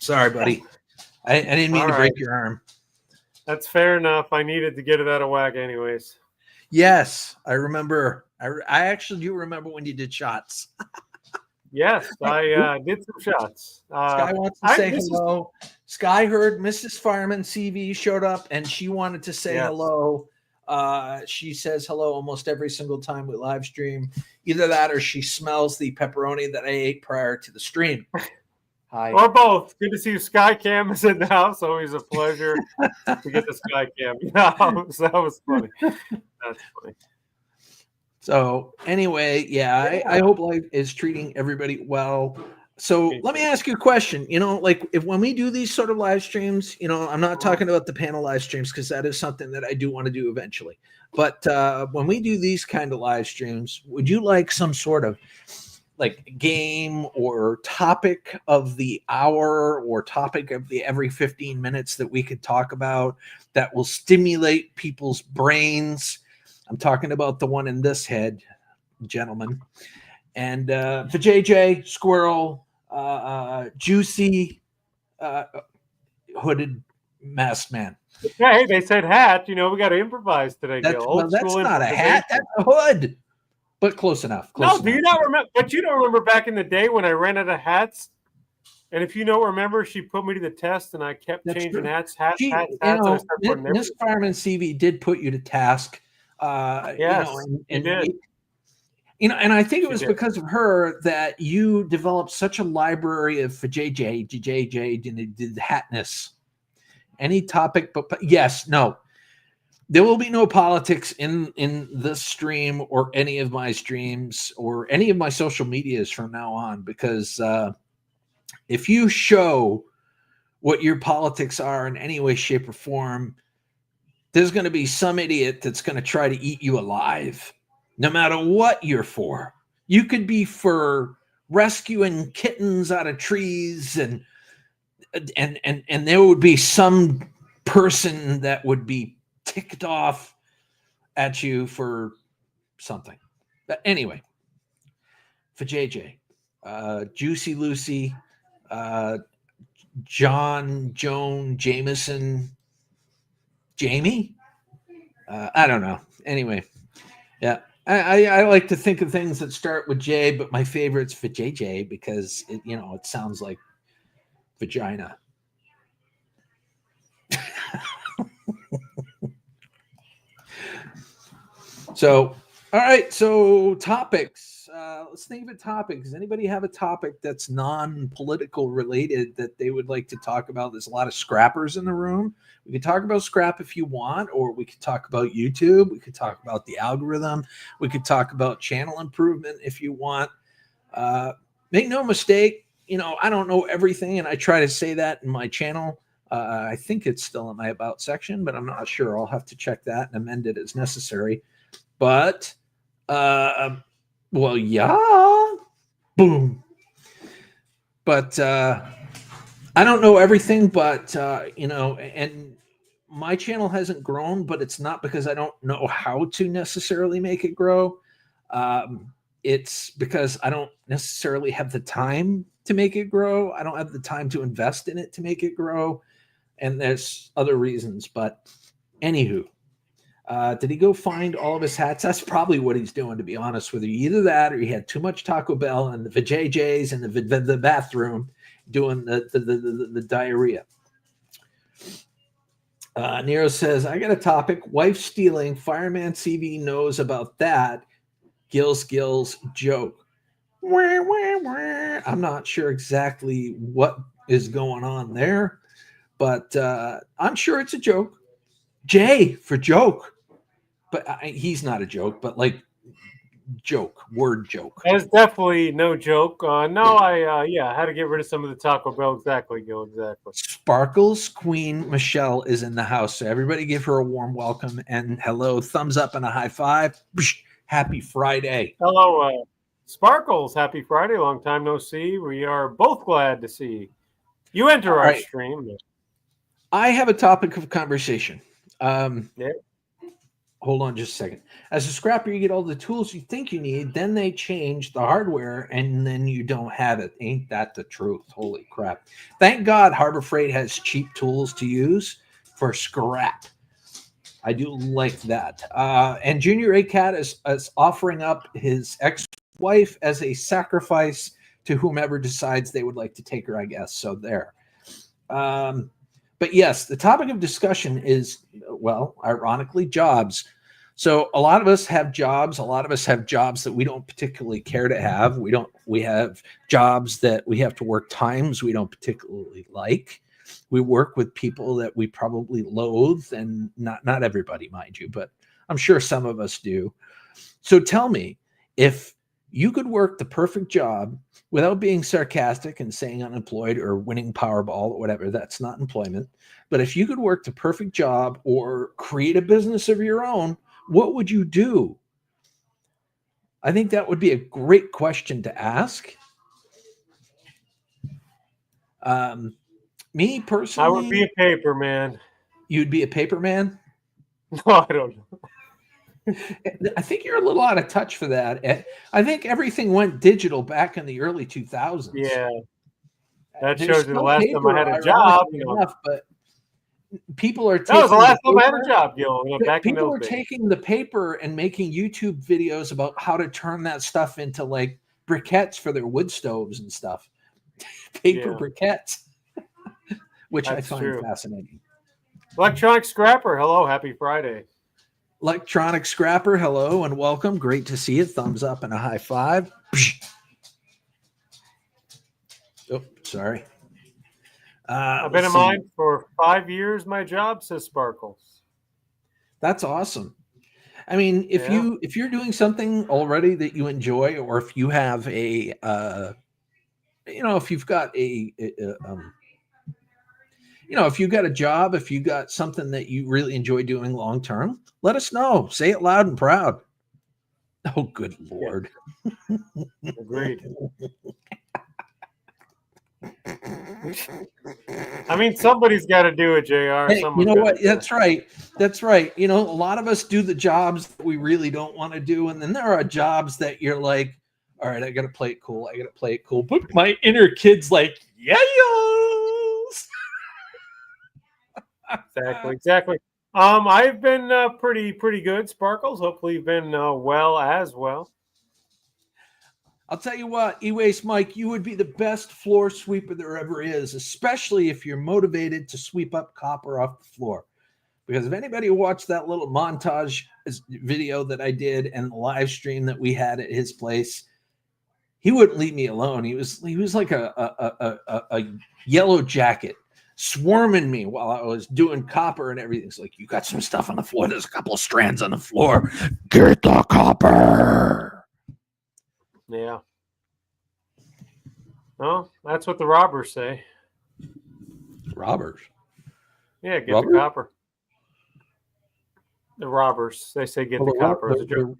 Sorry, buddy. I didn't mean to break your arm. That's fair enough. I needed to get it out of whack anyways. Yes, I remember. I actually do remember when you did shots. Yes, I did some shots. Sky wants to say hello. Sky heard Mrs. Fireman CV showed up, and she wanted to say hello. She says hello almost every single time we live stream. Either that or she smells the pepperoni that I ate prior to the stream. Hi. Or both. Good to see you. Sky Cam is in the house. Always a pleasure to get the Sky Cam. So that was funny. That's funny. So anyway, I hope life is treating everybody well. So let me ask you a question. Like when we do these sort of live streams, I'm not talking about the panel live streams because that is something that I do want to do eventually. But when we do these kind of live streams, would you like some sort of like game or topic of the hour or topic of the every 15 minutes that we could talk about that will stimulate people's brains? I'm talking about the one in this head, gentlemen. And for JJ, Squirrel, Juicy, hooded masked man. Hey, they said hat. We got to improvise today, Gil. That's not a hat. That's a hood. But close enough. Do you not remember? But you don't remember back in the day when I ran out of hats? And if you don't remember, she put me to the test, and I kept changing hats. Miss Fireman CV did put you to task. Yes, and did. And I think it was because of her that you developed such a library of for JJ did hatness. Any topic, but yes, no. There will be no politics in this stream or any of my streams or any of my social medias from now on, because if you show what your politics are in any way, shape, or form, there's going to be some idiot that's going to try to eat you alive, no matter what you're for. You could be for rescuing kittens out of trees, and there would be some person that would be ticked off at you for something. But anyway, for JJ, Juicy Lucy, Joan, Jameson, Jamie? I don't know. Anyway, yeah. I like to think of things that start with J, but my favorite's for JJ because it sounds like vagina. So, all right. So topics. Let's think of a topic. Does anybody have a topic that's non-political related that they would like to talk about? There's a lot of scrappers in the room. We could talk about scrap if you want, or we could talk about YouTube. We could talk about the algorithm. We could talk about channel improvement if you want. Make no mistake, I don't know everything, and I try to say that in my channel. I think it's still in my about section, but I'm not sure. I'll have to check that and amend it as necessary. But, well, yeah, boom. But I don't know everything, but, and my channel hasn't grown, but it's not because I don't know how to necessarily make it grow. It's because I don't necessarily have the time to make it grow. I don't have the time to invest in it to make it grow. And there's other reasons, but anywho, did he go find all of his hats? That's probably what he's doing, to be honest with you. Either that, or he had too much Taco Bell and the vajayjays and the bathroom doing the diarrhea. Nero says, I got a topic. Wife stealing. Fireman CV knows about that. Gil Skillz joke. Wah, wah, wah. I'm not sure exactly what is going on there, but I'm sure it's a joke. J for joke. But he's not a joke, but like joke, word joke. That's definitely no joke. No, I had to get rid of some of the Taco Bell. Exactly, Gil. Exactly. Sparkles Queen Michelle is in the house, so everybody give her a warm welcome and hello, thumbs up and a high five. Happy Friday. Hello, Sparkles. Happy Friday. Long time no see. We are both glad to see you enter our stream. I have a topic of conversation. Yeah. Hold on just a second. As a scrapper, you get all the tools you think you need, then they change the hardware, and then you don't have it. Ain't that the truth? Holy crap. Thank God Harbor Freight has cheap tools to use for scrap. I do like that. And Junior A Cat is offering up his ex-wife as a sacrifice to whomever decides they would like to take her, I guess. So there. But yes, the topic of discussion is, well, ironically, jobs. So a lot of us have jobs. A lot of us have jobs that we don't particularly care to have. We have jobs that we have to work times we don't particularly like. We work with people that we probably loathe, and not everybody, mind you, but I'm sure some of us do. So tell me, if you could work the perfect job without being sarcastic and saying unemployed or winning Powerball or whatever, that's not employment. But if you could work the perfect job or create a business of your own, what would you do? I think that would be a great question to ask. Me personally, I would be a paper man. You'd be a paper man? No, I don't know. I think you're a little out of touch for that. I think everything went digital back in the early 2000s. Yeah. That There's shows you the still last paper, time I had a job. enough, but people are taking that was the last time I had a job, Gil. People are taking the paper and making YouTube videos about how to turn that stuff into like briquettes for their wood stoves and stuff. Paper briquettes, which I find fascinating. Electronic Scrapper, hello, happy Friday. Electronic Scrapper, hello and welcome. Great to see you. Thumbs up and a high five. Oh, sorry. I've been in mine for 5 years. My job, says Sparkles. That's awesome. I mean, if you're doing something already that you enjoy, or if you have a, if you've got if you've got a job, if you got something that you really enjoy doing long term, let us know. Say it loud and proud. Oh, good Lord. Yeah. Agreed. I mean, somebody's got to do it, JR. Hey, you know what? That's right. That's right. A lot of us do the jobs that we really don't want to do. And then there are jobs that you're like, all right, I got to play it cool. I got to play it cool. But my inner kid's like, yeah. Exactly. I've been pretty good, Sparkles. Hopefully you've been well as well. I'll tell you what, E-Waste Mike, you would be the best floor sweeper there ever is, especially if you're motivated to sweep up copper off the floor. Because if anybody watched that little montage video that I did and the live stream that we had at his place, he wouldn't leave me alone. He was like a yellow jacket swarming me while I was doing copper and everything. It's like, you got some stuff on the floor. There's a couple of strands on the floor. Get the copper. Yeah. Well, that's what the robbers say. Robbers? Yeah, get Rubber? the copper. The robbers. They say get Well, the copper. It's a joke.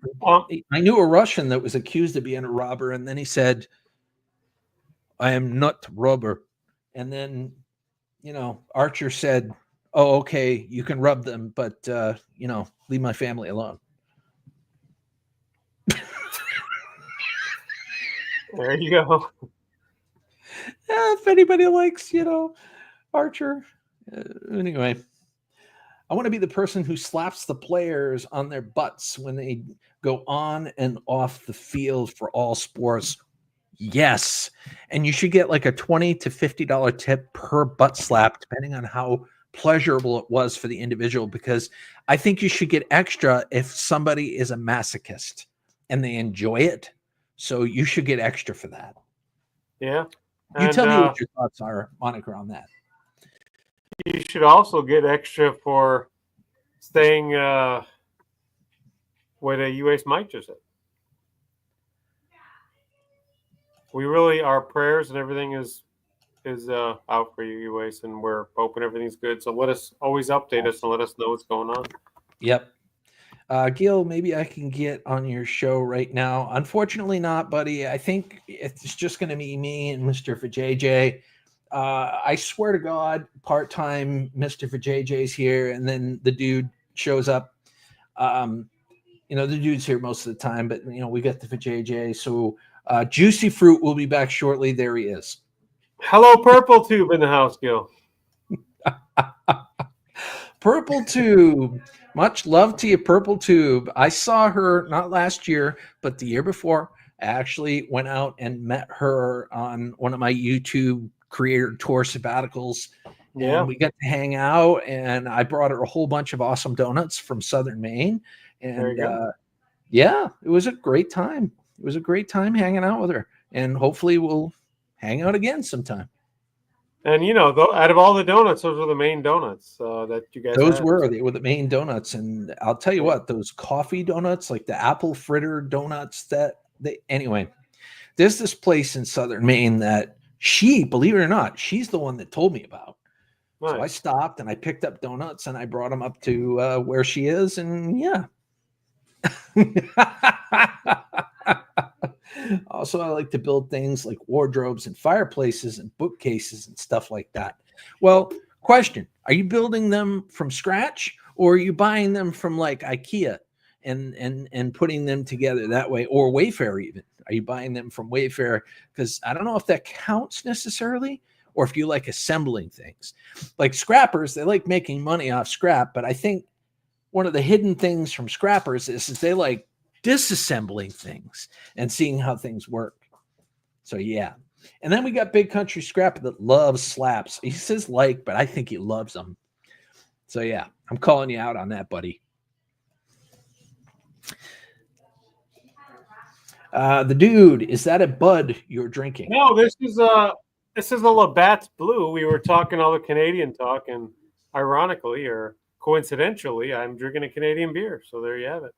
I knew a Russian that was accused of being a robber, and then he said, "I am not robber." And then, Archer said, "Oh, okay, you can rub them, but leave my family alone." There you go. If anybody likes, Archer. Anyway, I want to be the person who slaps the players on their butts when they go on and off the field for all sports. Yes. And you should get like a $20 to $50 tip per butt slap, depending on how pleasurable it was for the individual, because I think you should get extra if somebody is a masochist and they enjoy it. So you should get extra for that. Yeah. You And tell me what your thoughts are, Monica, on that. you should also get extra for staying where the U.S. might just at. We really, our prayers and everything is out for you, UAs, and we're hoping everything's good. So let us always update us and let us know what's going on. Yep. Gil, maybe I can get on your show right now. Unfortunately not, buddy. I think it's just going to be me and Mr. Vajayjay. I swear to God, part-time Mr. Vajayjay's here, and then the dude shows up. The dude's here most of the time, but, we got the Vajayjay. So Juicy Fruit will be back shortly. There he is. Hello, Purple Tube in the house, Gil. Purple Tube. Much love to you, Purple Tube. I saw her not last year, but the year before. I actually went out and met her on one of my YouTube creator tour sabbaticals. Yeah. And we got to hang out, and I brought her a whole bunch of awesome donuts from Southern Maine. And yeah, it was a great time. It was a great time hanging out with her. And hopefully we'll hang out again sometime. And out of all the donuts, those were the main donuts that you guys Those had. they were the main donuts. And I'll tell you what, those coffee donuts, like the apple fritter donuts anyway, there's this place in Southern Maine that believe it or not, she's the one that told me about. Nice. So I stopped and I picked up donuts and I brought them up to where she is. And yeah. Also, I like to build things like wardrobes and fireplaces and bookcases and stuff like that. Well, question, are you building them from scratch, or are you buying them from like IKEA and putting them together that way, or Wayfair even? Are you buying them from Wayfair? Because I don't know if that counts necessarily, or if you like assembling things. Like scrappers, they like making money off scrap, but I think one of the hidden things from scrappers is they like disassembling things and seeing how things work. So yeah. And then we got Big Country Scrapper that loves slaps. He says but I think he loves them. So yeah, I'm calling you out on that, buddy. The dude, is that a Bud you're drinking? No, this is a Labatt's Blue. We were talking all the Canadian talk, and ironically or coincidentally, I'm drinking a Canadian beer. So there you have it.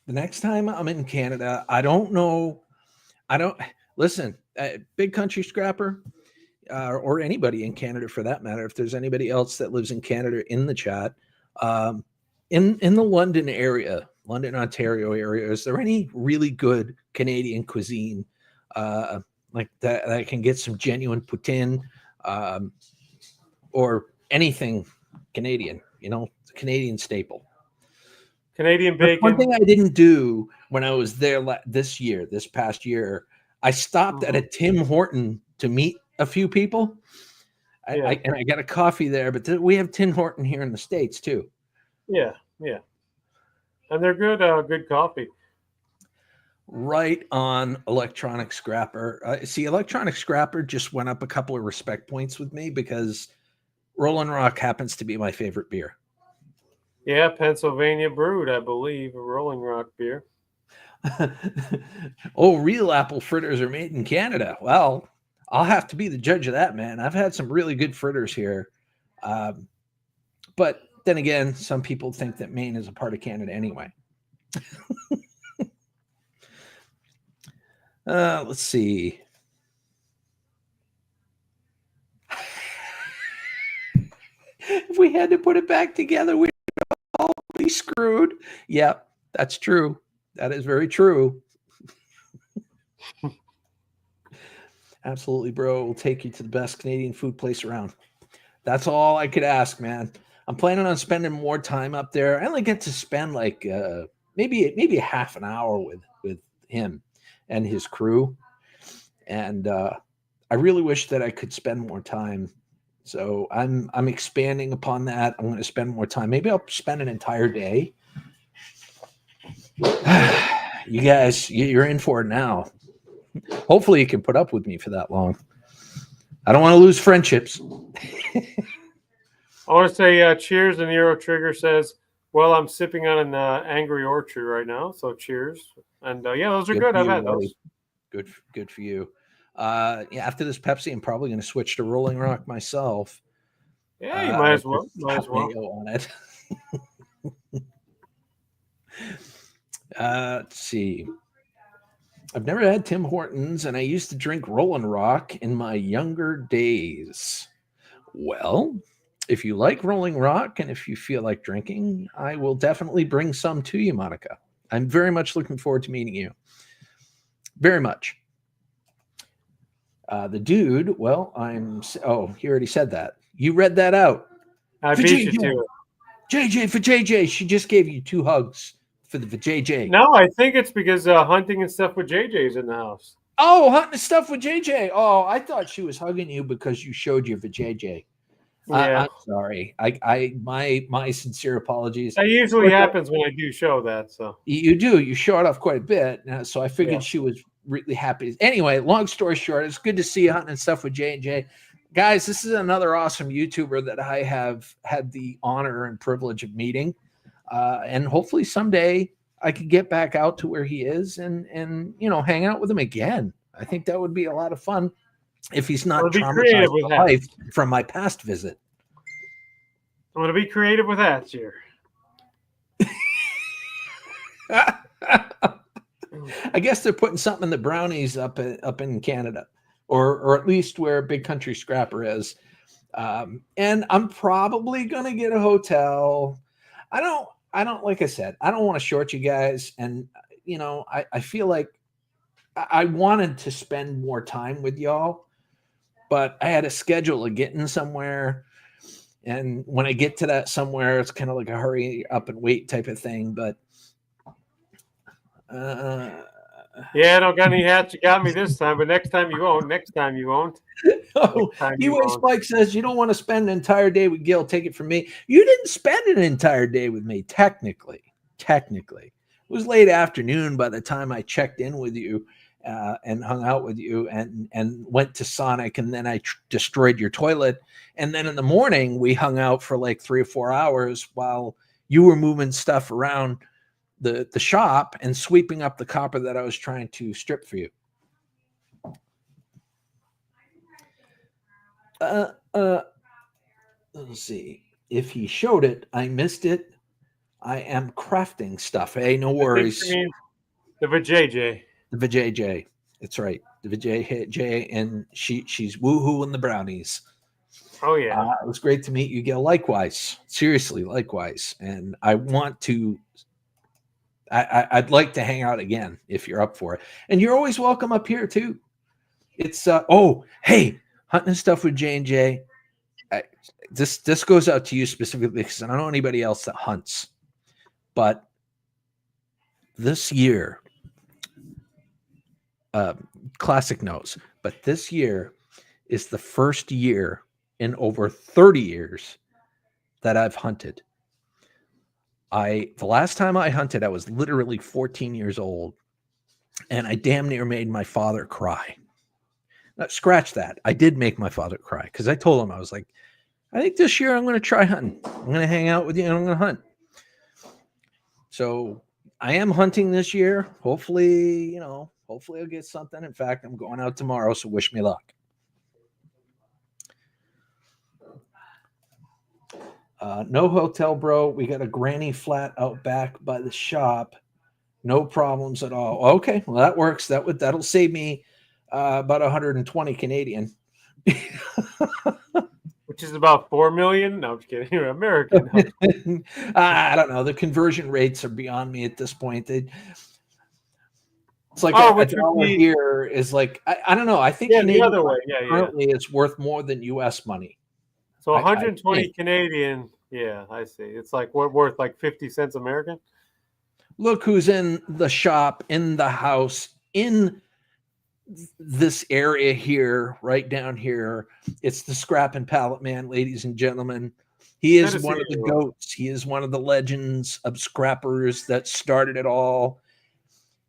The next time I'm in Canada, I don't know. Listen, Big Country Scrapper, or anybody in Canada for that matter. If there's anybody else that lives in Canada in the chat, in the London area, London, Ontario area, is there any really good Canadian cuisine like that I can get some genuine poutine or anything Canadian? Canadian staple. Canadian bacon. One thing I didn't do when I was there this past year, I stopped at a Tim Horton to meet a few people. I got a coffee there, but we have Tim Horton here in the States too. Yeah. And they're good, good coffee. Right on, Electronic Scrapper. See, Electronic Scrapper just went up a couple of respect points with me because Rollin' Rock happens to be my favorite beer. Yeah, Pennsylvania brewed, I believe, a Rolling Rock beer. Oh, real apple fritters are made in Canada. Well, I'll have to be the judge of that, man. I've had some really good fritters here. But then again, some people think that Maine is a part of Canada anyway. Let's see. If we had to put it back together, we'd all be screwed. Yep, that's true. That is very true. Absolutely, bro. We'll take you to the best Canadian food place around. That's all I could ask, man. I'm planning on spending more time up there. I only get to spend like maybe half an hour with him and his crew, and I really wish that I could spend more time. So I'm expanding upon that. I'm going to spend more time. Maybe I'll spend an entire day. You guys, you're in for it now. Hopefully, you can put up with me for that long. I don't want to lose friendships. I want to say cheers, and Euro Trigger says, well, I'm sipping on an Angry Orchard right now, so cheers. And yeah, those are good. I've had those. Good for you. Yeah, after this Pepsi, I'm probably going to switch to Rolling Rock myself. Yeah, you might as well. Might as well. On it. Let's see. I've never had Tim Hortons, and I used to drink Rolling Rock in my younger days. Well, if you like Rolling Rock and if you feel like drinking, I will definitely bring some to you, Monica. I'm very much looking forward to meeting you. Very much. The dude, well, he already said that. You read that out. I beat you to it. JJ, for JJ, she just gave you 2 hugs for JJ. No, I think it's because hunting and stuff with JJ's in the house. Oh, hunting and stuff with JJ. Oh, I thought she was hugging you because you showed your JJ. Yeah. I'm sorry. My sincere apologies. That usually happens when I do show that. So you do. You show it off quite a bit. So I figured she was really happy. Anyway, long story short, it's good to see you hunting and stuff with J&J. Guys, this is another awesome YouTuber that I have had the honor and privilege of meeting. And hopefully someday I could get back out to where he is and hang out with him again. I think that would be a lot of fun if he's not traumatized for life from my past visit. I'm going to be creative with that here. I guess they're putting something in the brownies up in Canada, or at least where Big Country Scrapper is. And I'm probably going to get a hotel. I don't, like I said, I don't want to short you guys. And, I feel like I wanted to spend more time with y'all, but I had a schedule of getting somewhere. And when I get to that somewhere, it's kind of like a hurry up and wait type of thing. But yeah, I don't got any hats. You got me this time, but next time you won't. Spike says you don't want to spend an entire day with Gil. Take it from me. You didn't spend an entire day with me. Technically, it was late afternoon by the time I checked in with you and hung out with you and went to Sonic, and then I destroyed your toilet. And then in the morning we hung out for like 3 or 4 hours while you were moving stuff around the shop and sweeping up the copper that I was trying to strip for you. Let's see. If he showed it, I missed it. I am crafting stuff. Hey, no worries. The vajayjay. The vajayjay. It's right. The vajayjay, and she's woohooing the brownies. Oh yeah. It was great to meet you, Gil. Likewise. Seriously, likewise. And I want to. I'd like to hang out again if you're up for it. And you're always welcome up here too. It's hey, hunting and stuff with J&J. This goes out to you specifically because I don't know anybody else that hunts. But this year, Classic knows, but this year is the first year in over 30 years that I've hunted. The last time I hunted, I was literally 14 years old, and I damn near made my father cry. Now, scratch that. I did make my father cry because I told him, I was like, I think this year I'm going to try hunting. I'm going to hang out with you and I'm going to hunt. So I am hunting this year. Hopefully I'll get something. In fact, I'm going out tomorrow, so wish me luck. No hotel, bro. We got a granny flat out back by the shop. No problems at all. Okay, well that works. That'll save me about 120 Canadian. which is about 4 million. No, I'm just kidding. American. I don't know. The conversion rates are beyond me at this point. It's like a Which would dollar be here is like, I don't know. I think the Canadian other way. money Yeah, yeah. currently is worth more than US money. So I 120 think. Canadian. Yeah, I see. It's like worth like 50 cents American. Look who's in the shop, in the house, in this area here, right down here. It's the Scrap and Pallet Man, ladies and gentlemen. He is one of the goats. He is one of the legends of scrappers that started it all.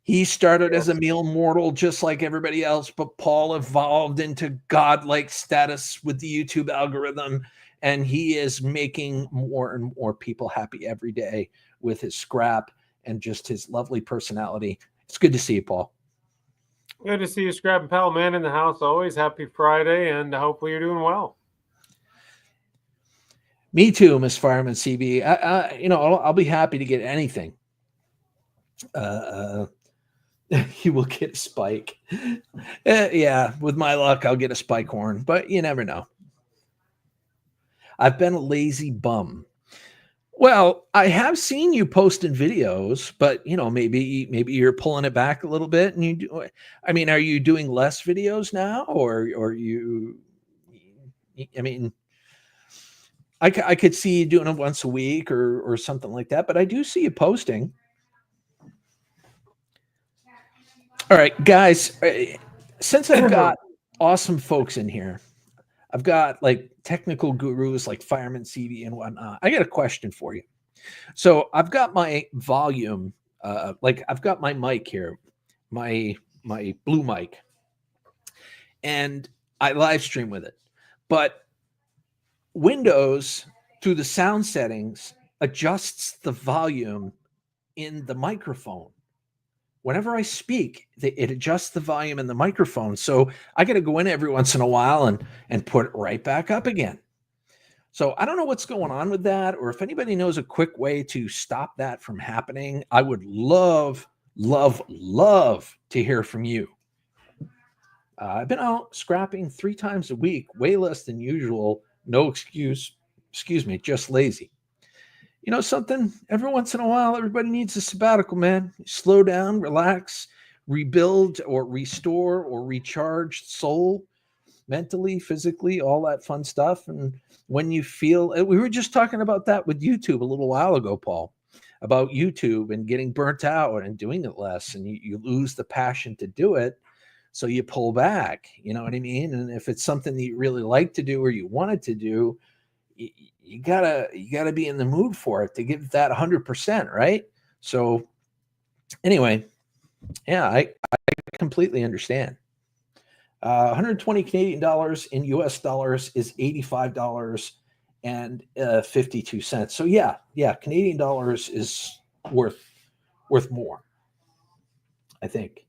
He started as a mere mortal, just like everybody else, but Paul evolved into godlike status with the YouTube algorithm, and he is making more and more people happy every day with his scrap and just his lovely personality. It's good to see you, Paul. Good to see you, Scrap and Pallet Man, in the house. Always happy Friday, and hopefully you're doing well. Me too, Miss Fireman CB. I'll be happy to get anything. You will get a spike. Yeah, with my luck, I'll get a spike horn, but you never know. I've been a lazy bum. Well, I have seen you posting videos, but maybe you're pulling it back a little bit, and you do. I mean, are you doing less videos now, or you? I mean, I could see you doing it once a week or something like that, but I do see you posting. All right, guys, since I've got awesome folks in here, I've got like technical gurus like Fireman CV and whatnot. I got a question for you. So I've got my volume, I've got my mic here, my blue mic, and I live stream with it. But Windows, through the sound settings, adjusts the volume in the microphone. Whenever I speak, it adjusts the volume in the microphone. So I got to go in every once in a while and put it right back up again. So I don't know what's going on with that, or if anybody knows a quick way to stop that from happening. I would love to hear from you. I've been out scrapping 3 times a week, way less than usual. No excuse, just lazy. You know something? Every once in a while, everybody needs a sabbatical, man. Slow down, relax, rebuild or restore or recharge soul, mentally, physically, all that fun stuff. And when you feel, we were just talking about that with YouTube a little while ago, Paul, about YouTube and getting burnt out and doing it less, and you lose the passion to do it. So you pull back, you know what I mean? And if it's something that you really like to do or you wanted to do, you gotta be in the mood for it to give that 100%, right? So anyway, yeah, I completely understand. 120 Canadian dollars in US dollars is $85 and 52 cents. So yeah, Canadian dollars is worth more, I think.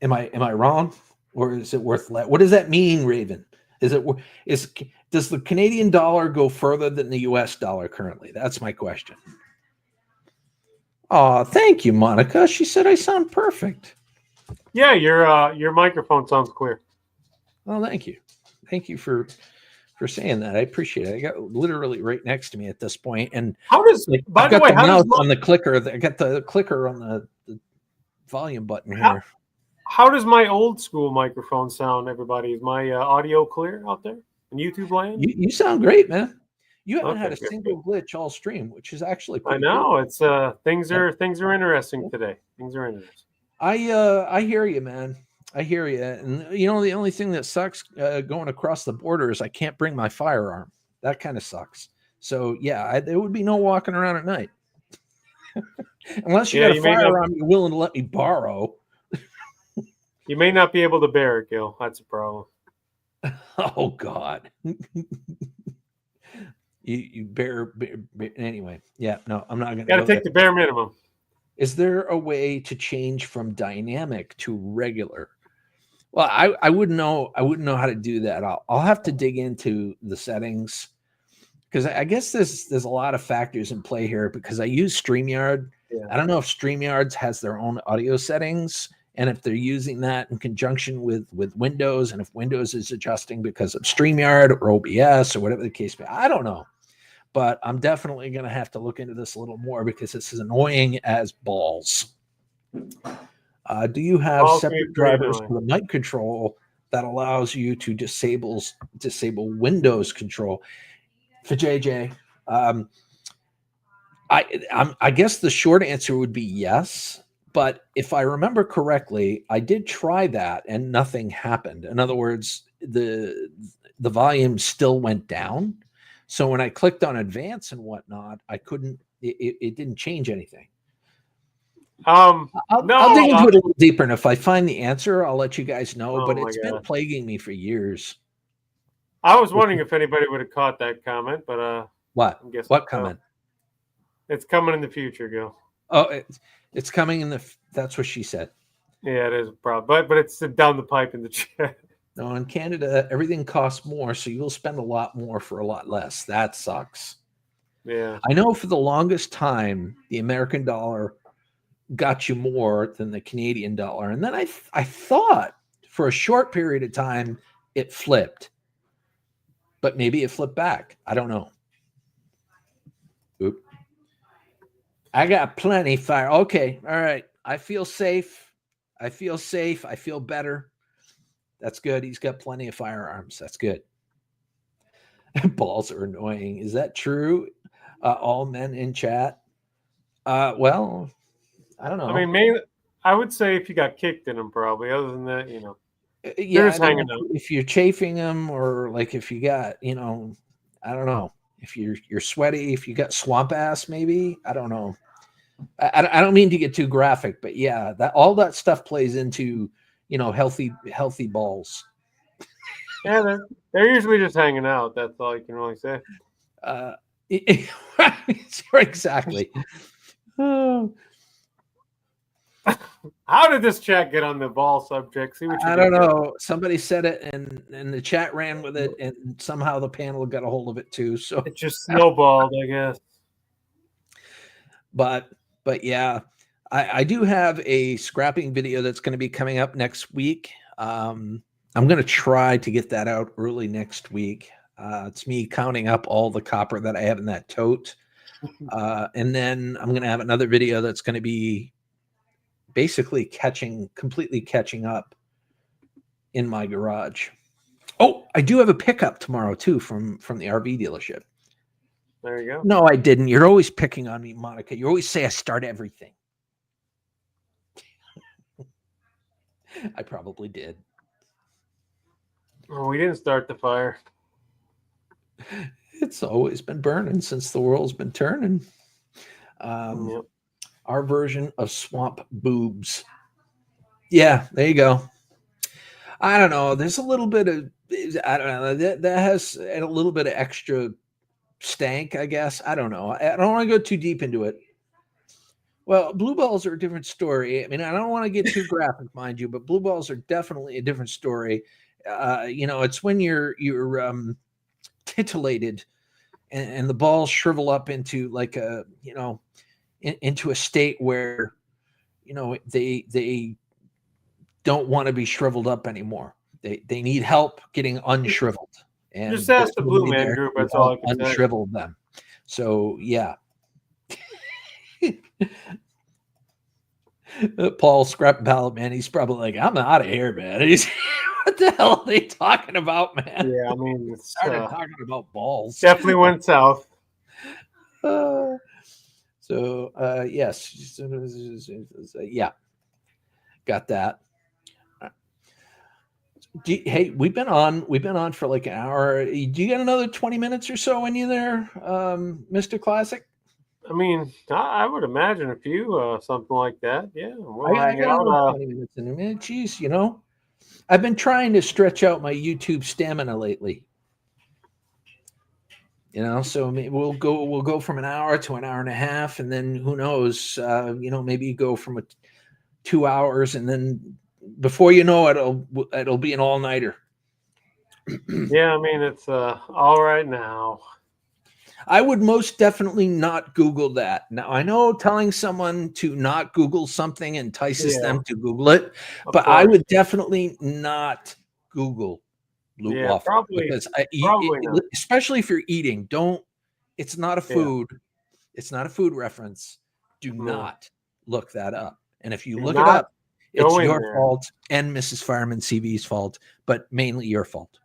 Am I wrong, or is it worth less? What does that mean, Raven? Does the Canadian dollar go further than the US dollar currently? That's my question. Oh, thank you, Monica. She said I sound perfect. Yeah, your microphone sounds clear. Well, thank you. Thank you for saying that. I appreciate it. I got literally right next to me at this point. And how does by the way, how does on the clicker? I got the clicker on the volume button here. How does my old school microphone sound, everybody? Is my audio clear out there in YouTube land? You sound great, man. You haven't had a single glitch all stream, which is actually pretty I know. cool. It's things are interesting today. Things are interesting. I hear you, man. I hear you. And the only thing that sucks going across the border is I can't bring my firearm. That kind of sucks. So yeah, there would be no walking around at night. Unless you got a firearm you're willing to let me borrow. You may not be able to bear it, Gil. That's a problem. Oh God. you bear anyway. Yeah, no, I'm not gonna gotta take the bare minimum. Is there a way to change from dynamic to regular? Well, I wouldn't know. I wouldn't know how to do that. I'll have to dig into the settings, because I guess there's a lot of factors in play here, because I use StreamYard. Yeah. I don't know if StreamYard has their own audio settings, and if they're using that in conjunction with Windows, and if Windows is adjusting because of StreamYard or OBS or whatever the case may be, I don't know. But I'm definitely going to have to look into this a little more because this is annoying as balls. Do you have Balls can be separate pretty drivers annoying. for the mic control that allows you to disable Windows control? For JJ, I guess the short answer would be yes. But if I remember correctly, I did try that and nothing happened. In other words, the volume still went down. So when I clicked on advance and whatnot, I couldn't. It didn't change anything. I'll dig into it a little deeper, and if I find the answer, I'll let you guys know. But it's been plaguing me for years. I was wondering if anybody would have caught that comment, but what? I'm guessing what comment? It's coming in the future, Gil. Oh, it's coming in the. That's what she said. Yeah, it is a problem, but it's down the pipe in the chat. No, in Canada, everything costs more, so you'll spend a lot more for a lot less. That sucks. Yeah, I know for the longest time, the American dollar got you more than the Canadian dollar, and then I thought for a short period of time it flipped, but maybe it flipped back. I don't know. Oop. I got plenty fire. Okay, all right. I feel safe. I feel better. That's good. He's got plenty of firearms. That's good. Balls are annoying. Is that true? All men in chat. Well, I don't know. I mean, mainly, I would say if you got kicked in them, probably. Other than that, you know, yeah. hanging out. If you're chafing them, or like if you got, I don't know. If you're sweaty, if you got swamp ass, maybe. I don't know. I don't mean to get too graphic, but yeah, that all that stuff plays into healthy balls. Yeah, they're usually just hanging out. That's all you can really say. Exactly. Oh. How did this chat get on the ball subject? I don't know. Somebody said it, and the chat ran with it, and somehow the panel got a hold of it too. So it just snowballed, I guess. But yeah, I do have a scrapping video that's going to be coming up next week. I'm going to try to get that out early next week. It's me counting up all the copper that I have in that tote. And then I'm going to have another video that's going to be basically completely catching up in my garage. Oh, I do have a pickup tomorrow too from the RV dealership. There you go. No, I didn't. You're always picking on me, Monica. You always say I start everything. I probably did. Well, we didn't start the fire. It's always been burning since the world's been turning. Yep. Our version of swamp boobs. Yeah, there you go. I don't know. There's a little bit of, I don't know, that has a little bit of extra stank, I guess. I don't know. I don't want to go too deep into it. Well, blue balls are a different story. I mean, I don't want to get too graphic, mind you, but blue balls are definitely a different story. It's when you're titillated and the balls shrivel up into like a, into a state where, they don't want to be shriveled up anymore. They need help getting unshriveled. And just ask the Blue Man Group. That's all I can say. Unshrivel them. So yeah. Paul Scrap Pallet, man, he's probably like, I'm out of here, man. He's what the hell are they talking about, man? Yeah, I mean, it's started talking about balls. Definitely went south. Yes. Yeah. Got that. Hey, we've been on for like an hour. Do you got another 20 minutes or so in you there, Mr. Classic? I mean, I would imagine a few, something like that. Yeah, we'll hang out. 20 minutes in a minute. Jeez, I've been trying to stretch out my YouTube stamina lately. So maybe we'll go from an hour to an hour and a half, and then who knows? Maybe go from 2 hours, and then before you know it, it'll be an all-nighter. Yeah, I mean, it's all right now. I would most definitely not Google that. Now, I know telling someone to not Google something entices Yeah, them to Google it, of but I course. would definitely not Google loot Yeah, waffle probably, because probably not. especially if you're eating, don't. It's not a Yeah, food. It's not a food reference. Do no, not look that up. And if you do look it not up, it's go in your there. fault and Mrs. Fireman CV's fault, but mainly your fault.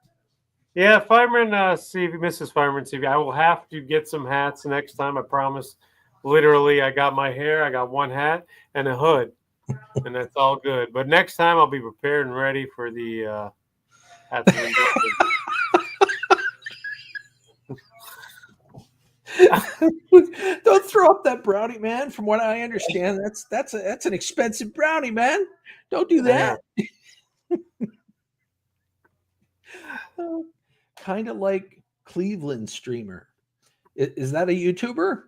Yeah, Fireman CV, Mrs. Fireman CV. I will have to get some hats next time. I promise. Literally, I got my hair. I got one hat and a hood, and that's all good. But next time, I'll be prepared and ready for the hats of enjoyment. Don't throw up that brownie, man. From what I understand, that's an expensive brownie, man. Don't do Yeah. that. Kind of like Cleveland streamer. Is that a YouTuber?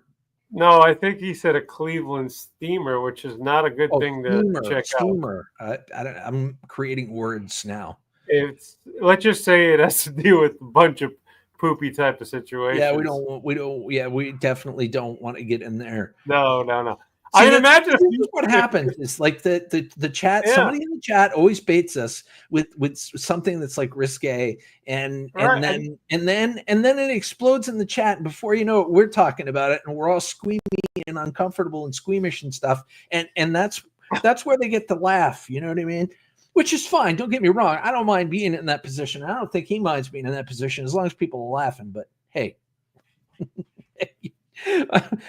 No, I think he said a Cleveland steamer, which is not a good Oh, thing to steamer, check out. steamer. I'm creating words now. It's let's just say it has to do with a bunch of poopy type of Yeah, situations. yeah, we definitely don't want to get in there. No, no, no. I See, mean, that's imagine this is what if happens. It's like the chat. yeah, Somebody in the chat always baits us with something that's like risque, and right, then it explodes in the chat. And before you know it, we're talking about it, and we're all squeamy and uncomfortable and squeamish and stuff. And that's where they get the laugh. You know what I mean? Which is fine. Don't get me wrong. I don't mind being in that position. I don't think he minds being in that position as long as people are laughing. But hey.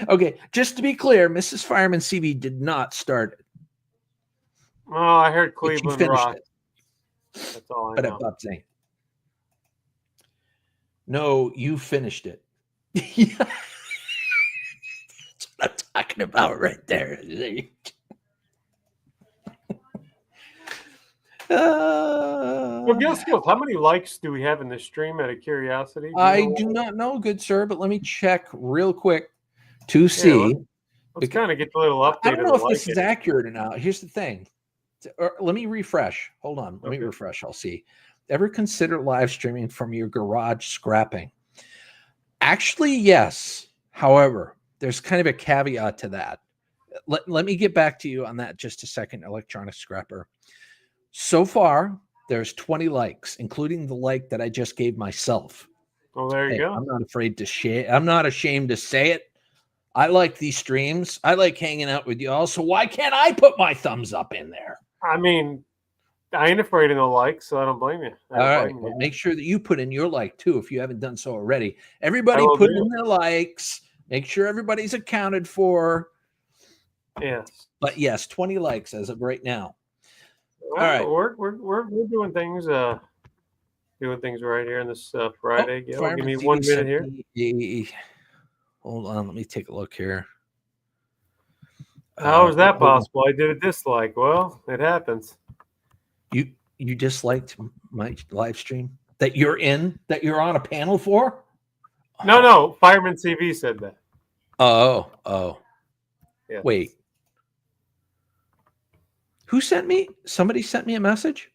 Okay, just to be clear, Mrs. Fireman CV did not start it. Oh, I heard But she Cleveland finished Rock. it. That's all I But know. I'm saying, no, you finished it. Yeah, that's what I'm talking about right there. Well, Gil Uh, Skillz, how many likes do we have in this stream? Out of curiosity, do you I know? do not know, good sir, but let me check real quick to Yeah, see. let's kind of get the little I update don't of know the if this like. is accurate or not. Here's the thing. Let me refresh. Hold on. Let me Okay. refresh. I'll see. Ever consider live streaming from your garage scrapping? Actually, yes. However, there's kind of a caveat to that. Let me get back to you on that just a second, electronic scrapper. So far, there's 20 likes, including the like that I just gave myself. Well, there you Hey, go. I'm not afraid to share. I'm not ashamed to say it. I like these streams. I like hanging out with y'all. So why can't I put my thumbs up in there? I mean, I ain't afraid of no likes, so I don't blame you. I All don't right. blame Well, you. make sure that you put in your like too if you haven't done so already. I Everybody will put do. in their likes. Make sure everybody's accounted for. Yes. But yes, 20 likes as of right now. Well, All right. we're doing things right here on this Friday. Gil, give Fireman me TV 1 minute sent here. me hold on. Let me take a look here. How is that Hold on. possible? I did a dislike. Well, it happens. You disliked my live stream that you're on a panel for? No. Fireman CV said that. Oh. Yeah. Wait. Who sent me? Somebody sent me a message?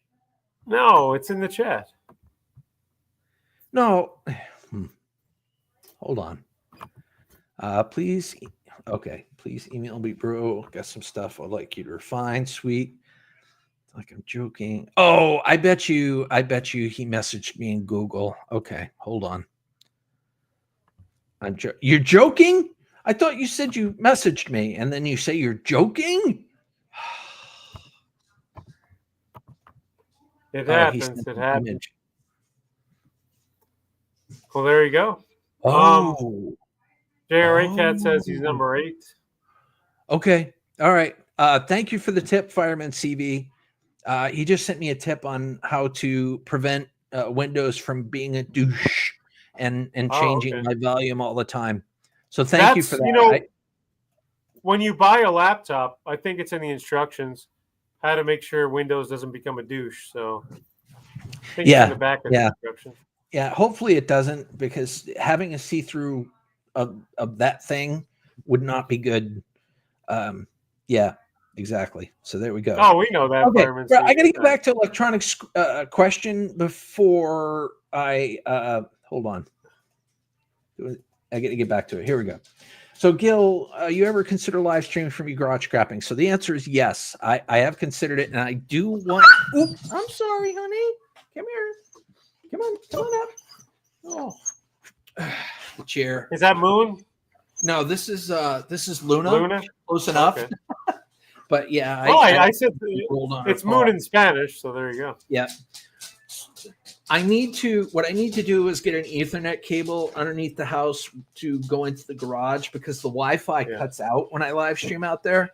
No, it's in the chat. No. Hold on. Please. Okay. Please email me, bro. Got some stuff I'd like you to refine. Sweet. Like I'm joking. Oh, I bet you he messaged me in Google. Okay. Hold on. You're joking? I thought you said you messaged me and then you say you're joking? It Oh, he happens. sent It an happens. image. Well, there you go. Oh. JRA Cat says he's number 8. Okay. All right. Thank you for the tip, Fireman CV. He just sent me a tip on how to prevent Windows from being a douche and changing Okay. my volume all the time. So thank you for that. You know, when you buy a laptop, I think it's in the instructions how to make sure Windows doesn't become a douche. So I think it's in the back of the instructions. Yeah, hopefully it doesn't, because having a see-through of that thing would not be good. Yeah, exactly. So there we go. Oh, we know that. Okay, Fireman I got to get back to electronics question before I hold on. I got to get back to it. Here we go. So, Gil, you ever consider live streaming from your garage scrapping? So the answer is yes. I have considered it, and I do want. Oops, I'm sorry, honey. Come here. Come on up. Oh, the chair. Is that Moon? No, this is Luna. Luna? Close enough. Okay. But yeah, I said rolled on it's her Moon paw. in Spanish, so there you go. Yeah. What I need to do is get an Ethernet cable underneath the house to go into the garage because the Wi-Fi cuts out when I live stream out there.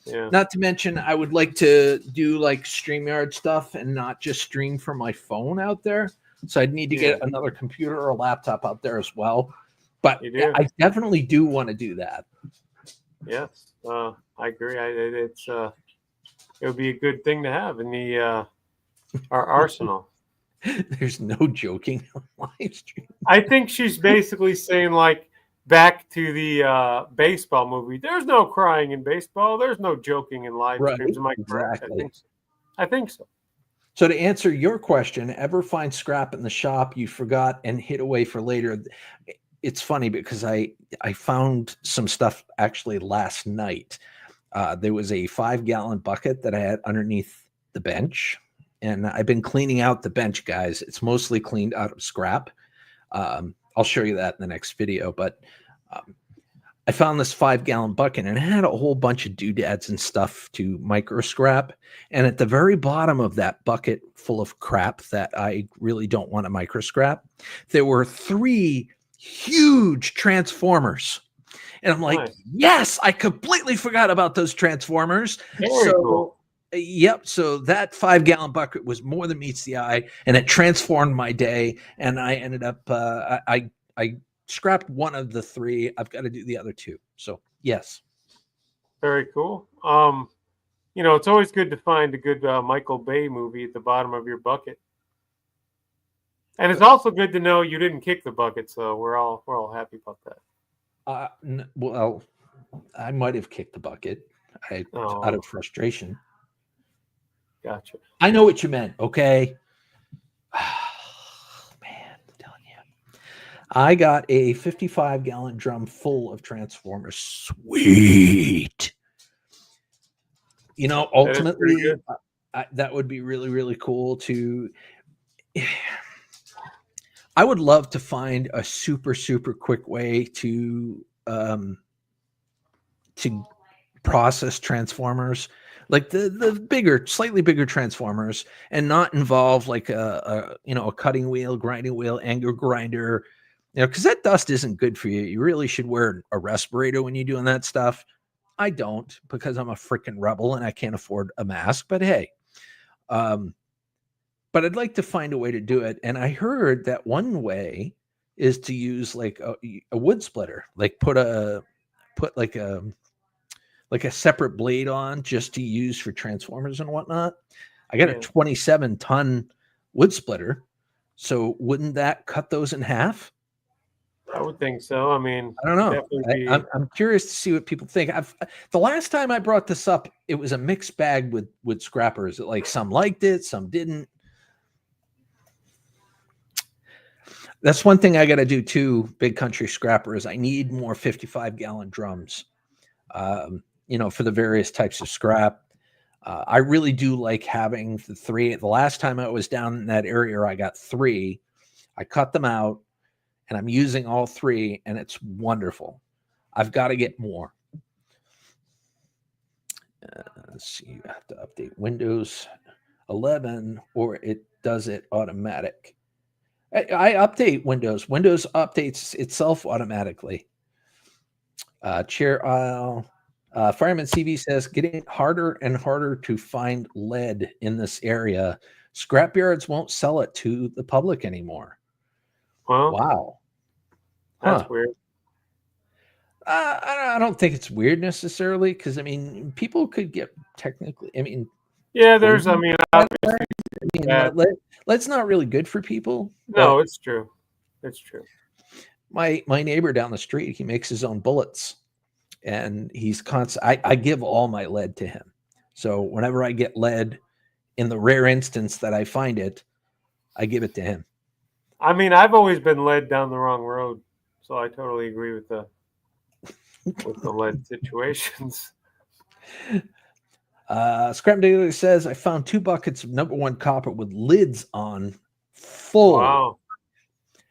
Yeah. Not to mention, I would like to do like StreamYard stuff and not just stream from my phone out there. So I'd need to get another computer or a laptop out there as well. But I definitely do want to do that. Yes, I agree. It would be a good thing to have in the our arsenal. There's no joking on live stream. I think she's basically saying, like, back to the baseball movie. There's no crying in baseball. There's no joking in live streams. Am I correct? Exactly. I think so. So to answer your question, ever find scrap in the shop you forgot and hid away for later? It's funny because I found some stuff actually last night. There was a 5-gallon bucket that I had underneath the bench, and I've been cleaning out the bench, guys. It's mostly cleaned out of scrap. I'll show you that in the next video, but I found this 5-gallon bucket, and it had a whole bunch of doodads and stuff to micro scrap. And at the very bottom of that bucket full of crap that I really don't want to micro scrap, there were 3 huge transformers. And I'm like, yes, I completely forgot about those transformers. Very cool. Yep. So that 5-gallon bucket was more than meets the eye, and it transformed my day. And I ended up, I scrapped one of the 3. I've got to do the other 2. So yes. Very cool. It's always good to find a good Michael Bay movie at the bottom of your bucket. And it's also good to know you didn't kick the bucket, so we're all happy about that. Well, I might have kicked the bucket out of frustration. Gotcha. I know what you meant. Okay. Oh, man, I'm telling you. I got a 55-gallon drum full of transformers. Sweet. Ultimately, that would be really, really cool to. I would love to find a super, super quick way to process transformers, like the bigger, slightly bigger transformers, and not involve like a cutting wheel, grinding wheel, anger grinder, because that dust isn't good for you. You really should wear a respirator when you're doing that stuff. I don't, because I'm a freaking rebel and I can't afford a mask. But hey, but I'd like to find a way to do it. And I heard that one way is to use like a wood splitter, like put like a separate blade on just to use for transformers and whatnot. I got a 27-ton wood splitter. So wouldn't that cut those in half? I would think so. I mean, I don't know. I'm curious to see what people think. The last time I brought this up, it was a mixed bag with scrappers. Like some liked it, some didn't. That's one thing I got to do too, Big Country Scrappers. I need more 55-gallon drums, for the various types of scrap. I really do like having the 3. The last time I was down in that area, I got 3. I cut them out, and I'm using all 3, and it's wonderful. I've got to get more. Let's see. You have to update Windows 11, or it does it automatic. I update Windows. Windows updates itself automatically. Fireman CV says, getting harder and harder to find lead in this area. Scrapyards won't sell it to the public anymore. Well, wow. That's weird. I don't think it's weird necessarily, because, people could get technically, there's, obviously. Lead's not really good for people. No, it's true. It's true. My neighbor down the street, he makes his own bullets, and he's constant. I give all my lead to him. So whenever I get lead, in the rare instance that I find it, I give it to him. I've always been led down the wrong road. So I totally agree with the lead situations. Scrap Daily says, I found 2 buckets of #1 copper with lids on full. Wow.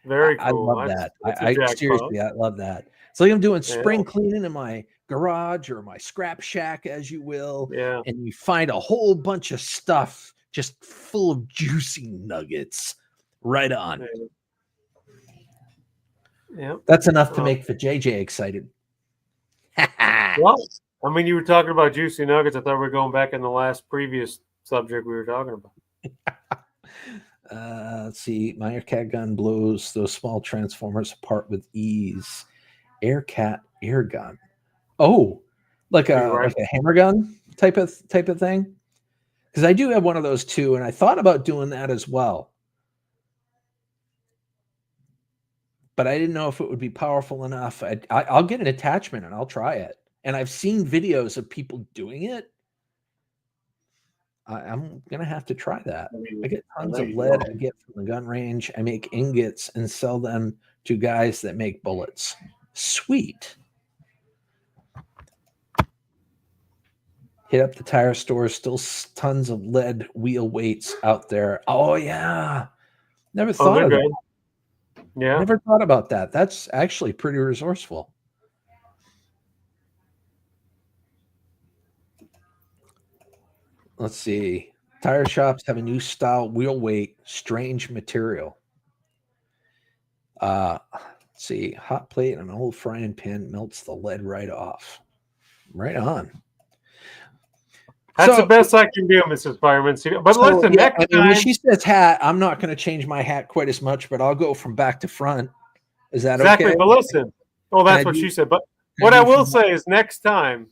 Very I cool. love that. That's a I jackpot. seriously, I love that. It's like I'm doing Yeah. spring cleaning in my garage or my scrap shack, as you will. Yeah. And you find a whole bunch of stuff just full of juicy nuggets. Right on. Yeah. That's enough to make the JJ excited. Well, I mean, you were talking about juicy nuggets. I thought we were going back in the last previous subject we were talking about. Let's see. My Aircat gun blows those small transformers apart with ease. Aircat air gun. Oh, like a hammer gun type of thing. Because I do have one of those too, and I thought about doing that as well. But I didn't know if it would be powerful enough. I'll get an attachment and I'll try it. And I've seen videos of people doing it. I'm gonna have to try that. I get tons of lead I get from the gun range. I make ingots and sell them to guys that make bullets. Sweet. Hit up the tire store. Still tons of lead wheel weights out there. Oh yeah, never thought of that. Yeah, never thought about that. That's actually pretty resourceful. Let's see. Tire shops have a new style wheel weight, strange material. Let's see. Hot plate and an old frying pan melts the lead right off. Right on. That's the best I can do, Mrs. Fireman. But listen, next time when she says hat, I'm not going to change my hat quite as much, but I'll go from back to front. Is that exactly? okay? But listen, that's what she said. But what I will say is, next time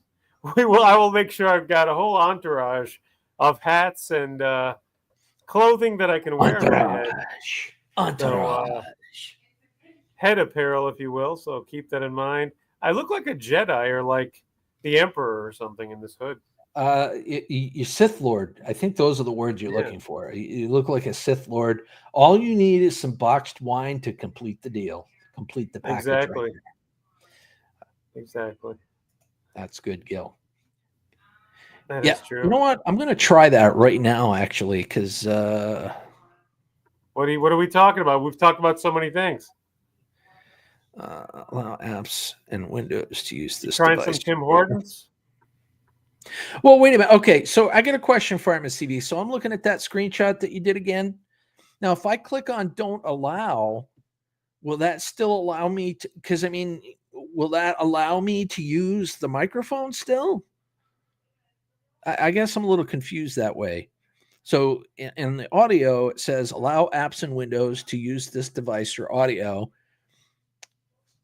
I will make sure I've got a whole entourage of hats and clothing that I can wear on my head. Entourage. So, head apparel, if you will. So keep that in mind. I look like a Jedi or like the Emperor or something in this hood. You Sith Lord. I think those are the words you're looking for. You look like a Sith Lord. All you need is some boxed wine to complete the deal, complete the package. Exactly. Right there. Exactly. That's good, Gil. That is true. You know what? I'm going to try that right now, actually, because what are we talking about? We've talked about so many things. Allow apps and Windows to use this trying device. Some Tim Hortons? Well, wait a minute. Okay, so I got a question for MSCV. So I'm looking at that screenshot that you did again. Now, if I click on don't allow, will that still allow me to, because I mean, will that allow me to use the microphone still? I guess I'm a little confused that way. So in the audio, it says allow apps and Windows to use this device or audio.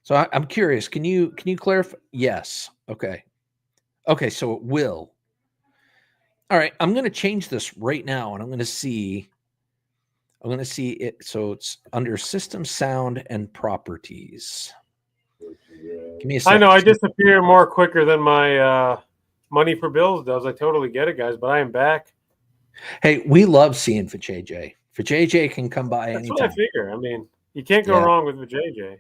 So I'm curious. Can you clarify? Yes. Okay. Okay. So it will. All right. I'm going to change this right now, and I'm going to see it. So it's under System Sound and Properties. Give me a second. I know I disappear more quicker than my Money for Bills does. I totally get it, guys. But I am back. Hey, we love seeing Vijay. Vijay can come by anytime. That's what I figure. I mean, you can't go wrong with Vijay.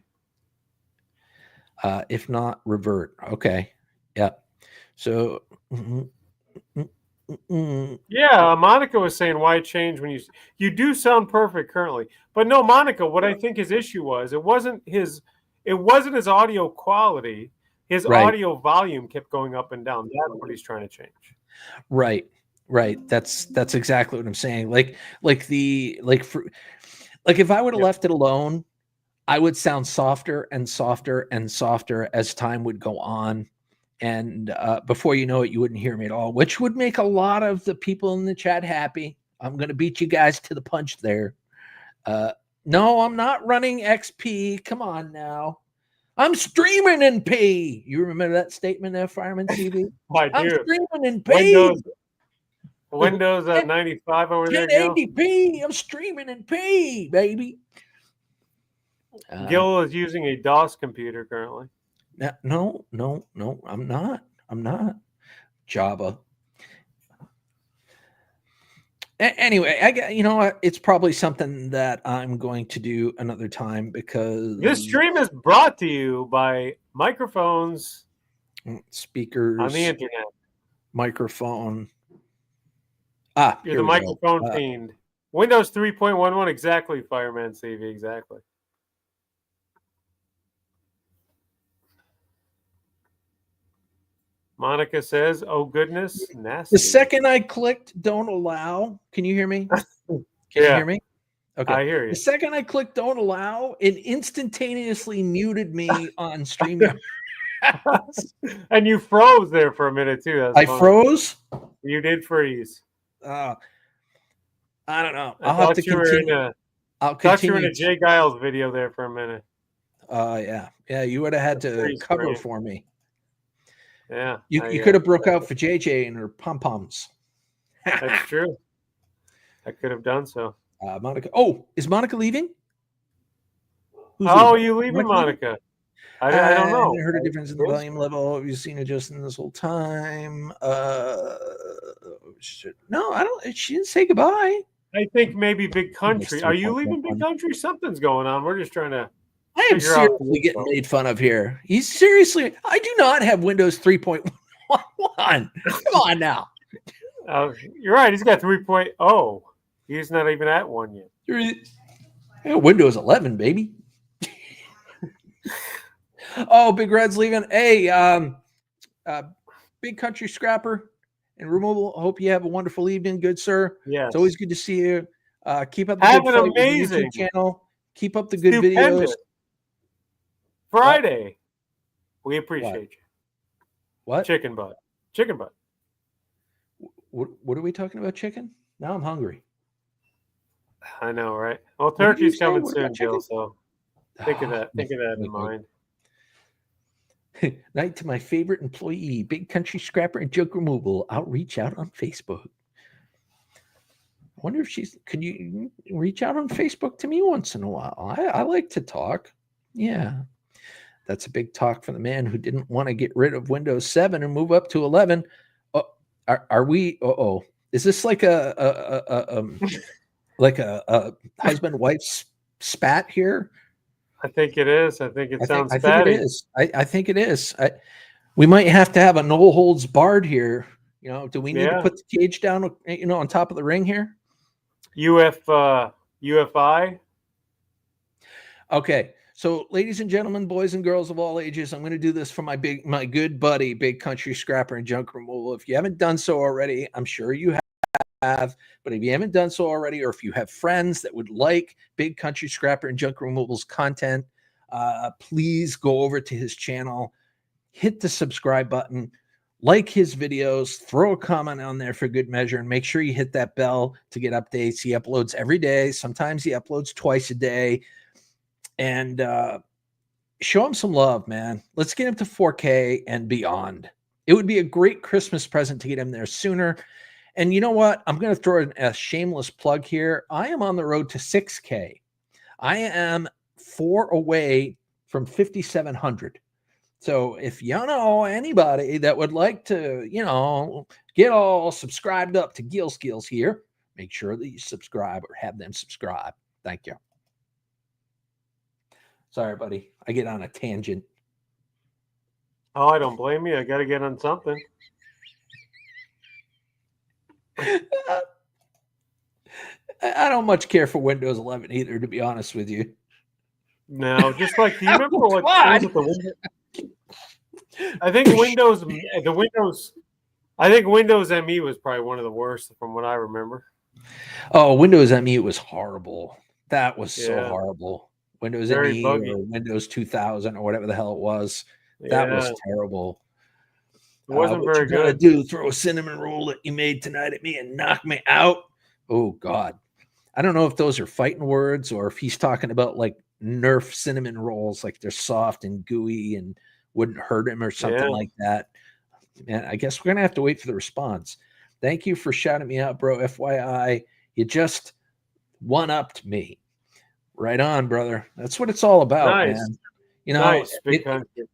If not, revert. Okay. Yep. So. Yeah, Monica was saying why change when you do sound perfect currently. But no, Monica, what I think his issue was, it wasn't his audio quality. His audio volume kept going up and down. That's what he's trying to change. Right. That's exactly what I'm saying. Like if I would have left it alone, I would sound softer and softer and softer as time would go on. And before you know it, you wouldn't hear me at all, which would make a lot of the people in the chat happy. I'm going to beat you guys to the punch there. No, I'm not running XP. Come on now. I'm streaming in P. You remember that statement there, Fireman TV? I do. I'm streaming in P. Windows 95 over there, Gil. 1080p. I'm streaming in P, baby. Gil is using a DOS computer currently. No, I'm not. Java. Anyway, I get, you know what? It's probably something that I'm going to do another time because This stream is brought to you by microphones speakers on the internet. Microphone. You're the microphone fiend. Windows 3.11, exactly, Fireman CV, exactly. Monica says, oh goodness, nasty. The second I clicked don't allow, can you hear me? Can you hear me? Okay. I hear you. The second I clicked don't allow, it instantaneously muted me on StreamYard. And you froze there for a minute too. That's funny. Froze? You did freeze. I don't know. I'll have to continue. I thought you were in a Jay Giles video there for a minute. Yeah. Yeah, you would have had to cover for me. Yeah. You could have broke out for JJ and her pom-poms. That's true. I could have done so. Monica. Oh, is Monica leaving? You leaving, Monica? I don't know. I heard a difference in the volume level. Have you seen adjusting this whole time? No, I don't. She didn't say goodbye. I think maybe Big Country. Are you leaving Big Country? Something's going on. We're just trying to. I am seriously getting made fun of here. He's seriously. I do not have Windows 3.11. Come on now. You're right. He's got 3.0. He's not even at 1 yet. Yeah, Windows 11, baby. Oh, Big Red's leaving. Hey, Big Country Scrapper and Removal. I hope you have a wonderful evening, good sir. Yeah, it's always good to see you. Keep up the have good an amazing YouTube channel. Keep up the good videos. Friday, we appreciate you. What? Chicken butt. Chicken butt. What are we talking about? Chicken? Now I'm hungry. I know, right? Well, turkey's coming soon, Gil. So think of that. Think of that in mind. Night to my favorite employee, Big Country Scrapper and Junk Removal. I'll reach out on Facebook. I wonder if could you reach out on Facebook to me once in a while? I like to talk. Yeah. That's a big talk for the man who didn't want to get rid of Windows 7 and move up to 11. Oh, are we? Is this like a husband-wife spat here? I think it is. I think it sounds I think it is. I think it is. We might have to have a no holds barred here. You know, do we need to put the cage down, on top of the ring here? UFI. Okay. So, ladies and gentlemen, boys and girls of all ages, I'm going to do this for my good buddy, Big Country Scrapper and Junk Removal. If you haven't done so already, I'm sure you have. But if you haven't done so already, or if you have friends that would like Big Country Scrapper and Junk Removal's content, please go over to his channel, hit the subscribe button, like his videos, throw a comment on there for good measure, and make sure you hit that bell to get updates. He uploads every day. Sometimes he uploads twice a day. And show him some love, man. Let's get him to 4K and beyond. It would be a great Christmas present to get him there sooner. And you know what? I'm going to throw a shameless plug here. I am on the road to 6K. I am 4 away from 5,700. So if you know anybody that would like to, get all subscribed up to Gil Skillz here, make sure that you subscribe or have them subscribe. Thank you. Sorry, buddy. I get on a tangent. Oh, I don't blame you. I got to get on something. I don't much care for Windows 11 either, to be honest with you. No, just like, do you remember what was with the Windows? I think Windows ME was probably one of the worst from what I remember. Oh, Windows ME was horrible. That was so horrible. Windows ME or Windows 2000 or whatever the hell it was. That was terrible. It wasn't very good. Throw a cinnamon roll that you made tonight at me and knock me out. Oh, God. I don't know if those are fighting words or if he's talking about like Nerf cinnamon rolls, like they're soft and gooey and wouldn't hurt him or something like that. And I guess we're going to have to wait for the response. Thank you for shouting me out, bro. FYI, you just one-upped me. Right on, brother. That's what it's all about, man. Nice, Big Country.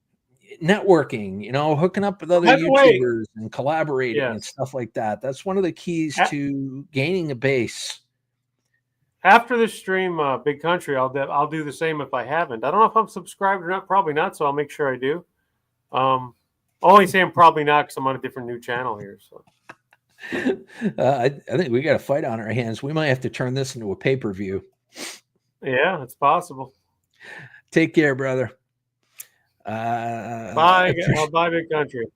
networking, hooking up with other By the way, YouTubers and collaborating and yes. stuff like that. That's one of the keys to gaining a base. After this stream, Big Country, I'll do the same if I haven't. I don't know if I'm subscribed or not. Probably not, so I'll make sure I do. Only saying probably not because I'm on a different new channel here. So I think we got a fight on our hands. We might have to turn this into a pay-per-view. Yeah, it's possible. Take care, brother. Bye, Big Country.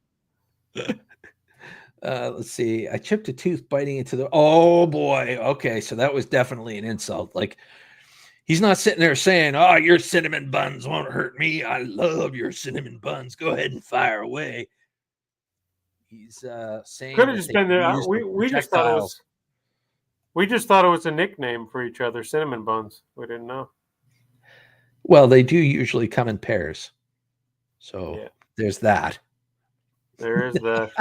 Let's see. I chipped a tooth biting into the. Oh boy. Okay, so that was definitely an insult. Like, he's not sitting there saying, "Oh, your cinnamon buns won't hurt me. I love your cinnamon buns. Go ahead and fire away." He's saying could have just been there. We just thought it was a nickname for each other. Cinnamon buns. We didn't know. Well, they do usually come in pairs, so yeah. There's that. There is that.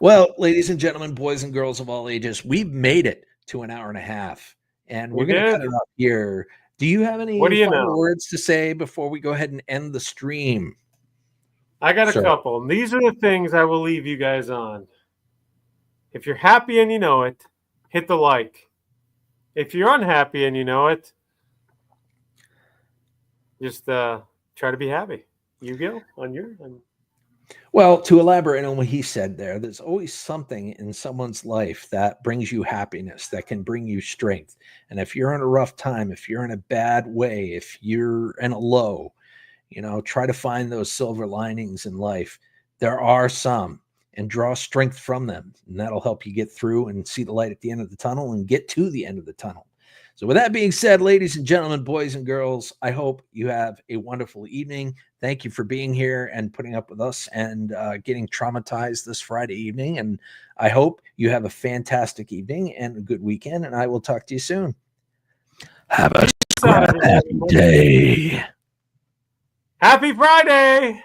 Well, ladies and gentlemen, boys and girls of all ages, we've made it to an hour and a half, and we're going to cut it up here. Do you have any final words to say before we go ahead and end the stream? I got a couple. And these are the things I will leave you guys on. If you're happy and you know it, hit the like. If you're unhappy and you know it, just try to be happy. You go on your. Well, to elaborate on what he said there's always something in someone's life that brings you happiness, that can bring you strength. And if you're in a rough time, if you're in a bad way, if you're in a low, try to find those silver linings in life. There are some, and draw strength from them. And that'll help you get through and see the light at the end of the tunnel and get to the end of the tunnel. So with that being said, ladies and gentlemen, boys and girls, I hope you have a wonderful evening. Thank you for being here and putting up with us and getting traumatized this Friday evening. And I hope you have a fantastic evening and a good weekend. And I will talk to you soon. Have a happy day. Happy Friday.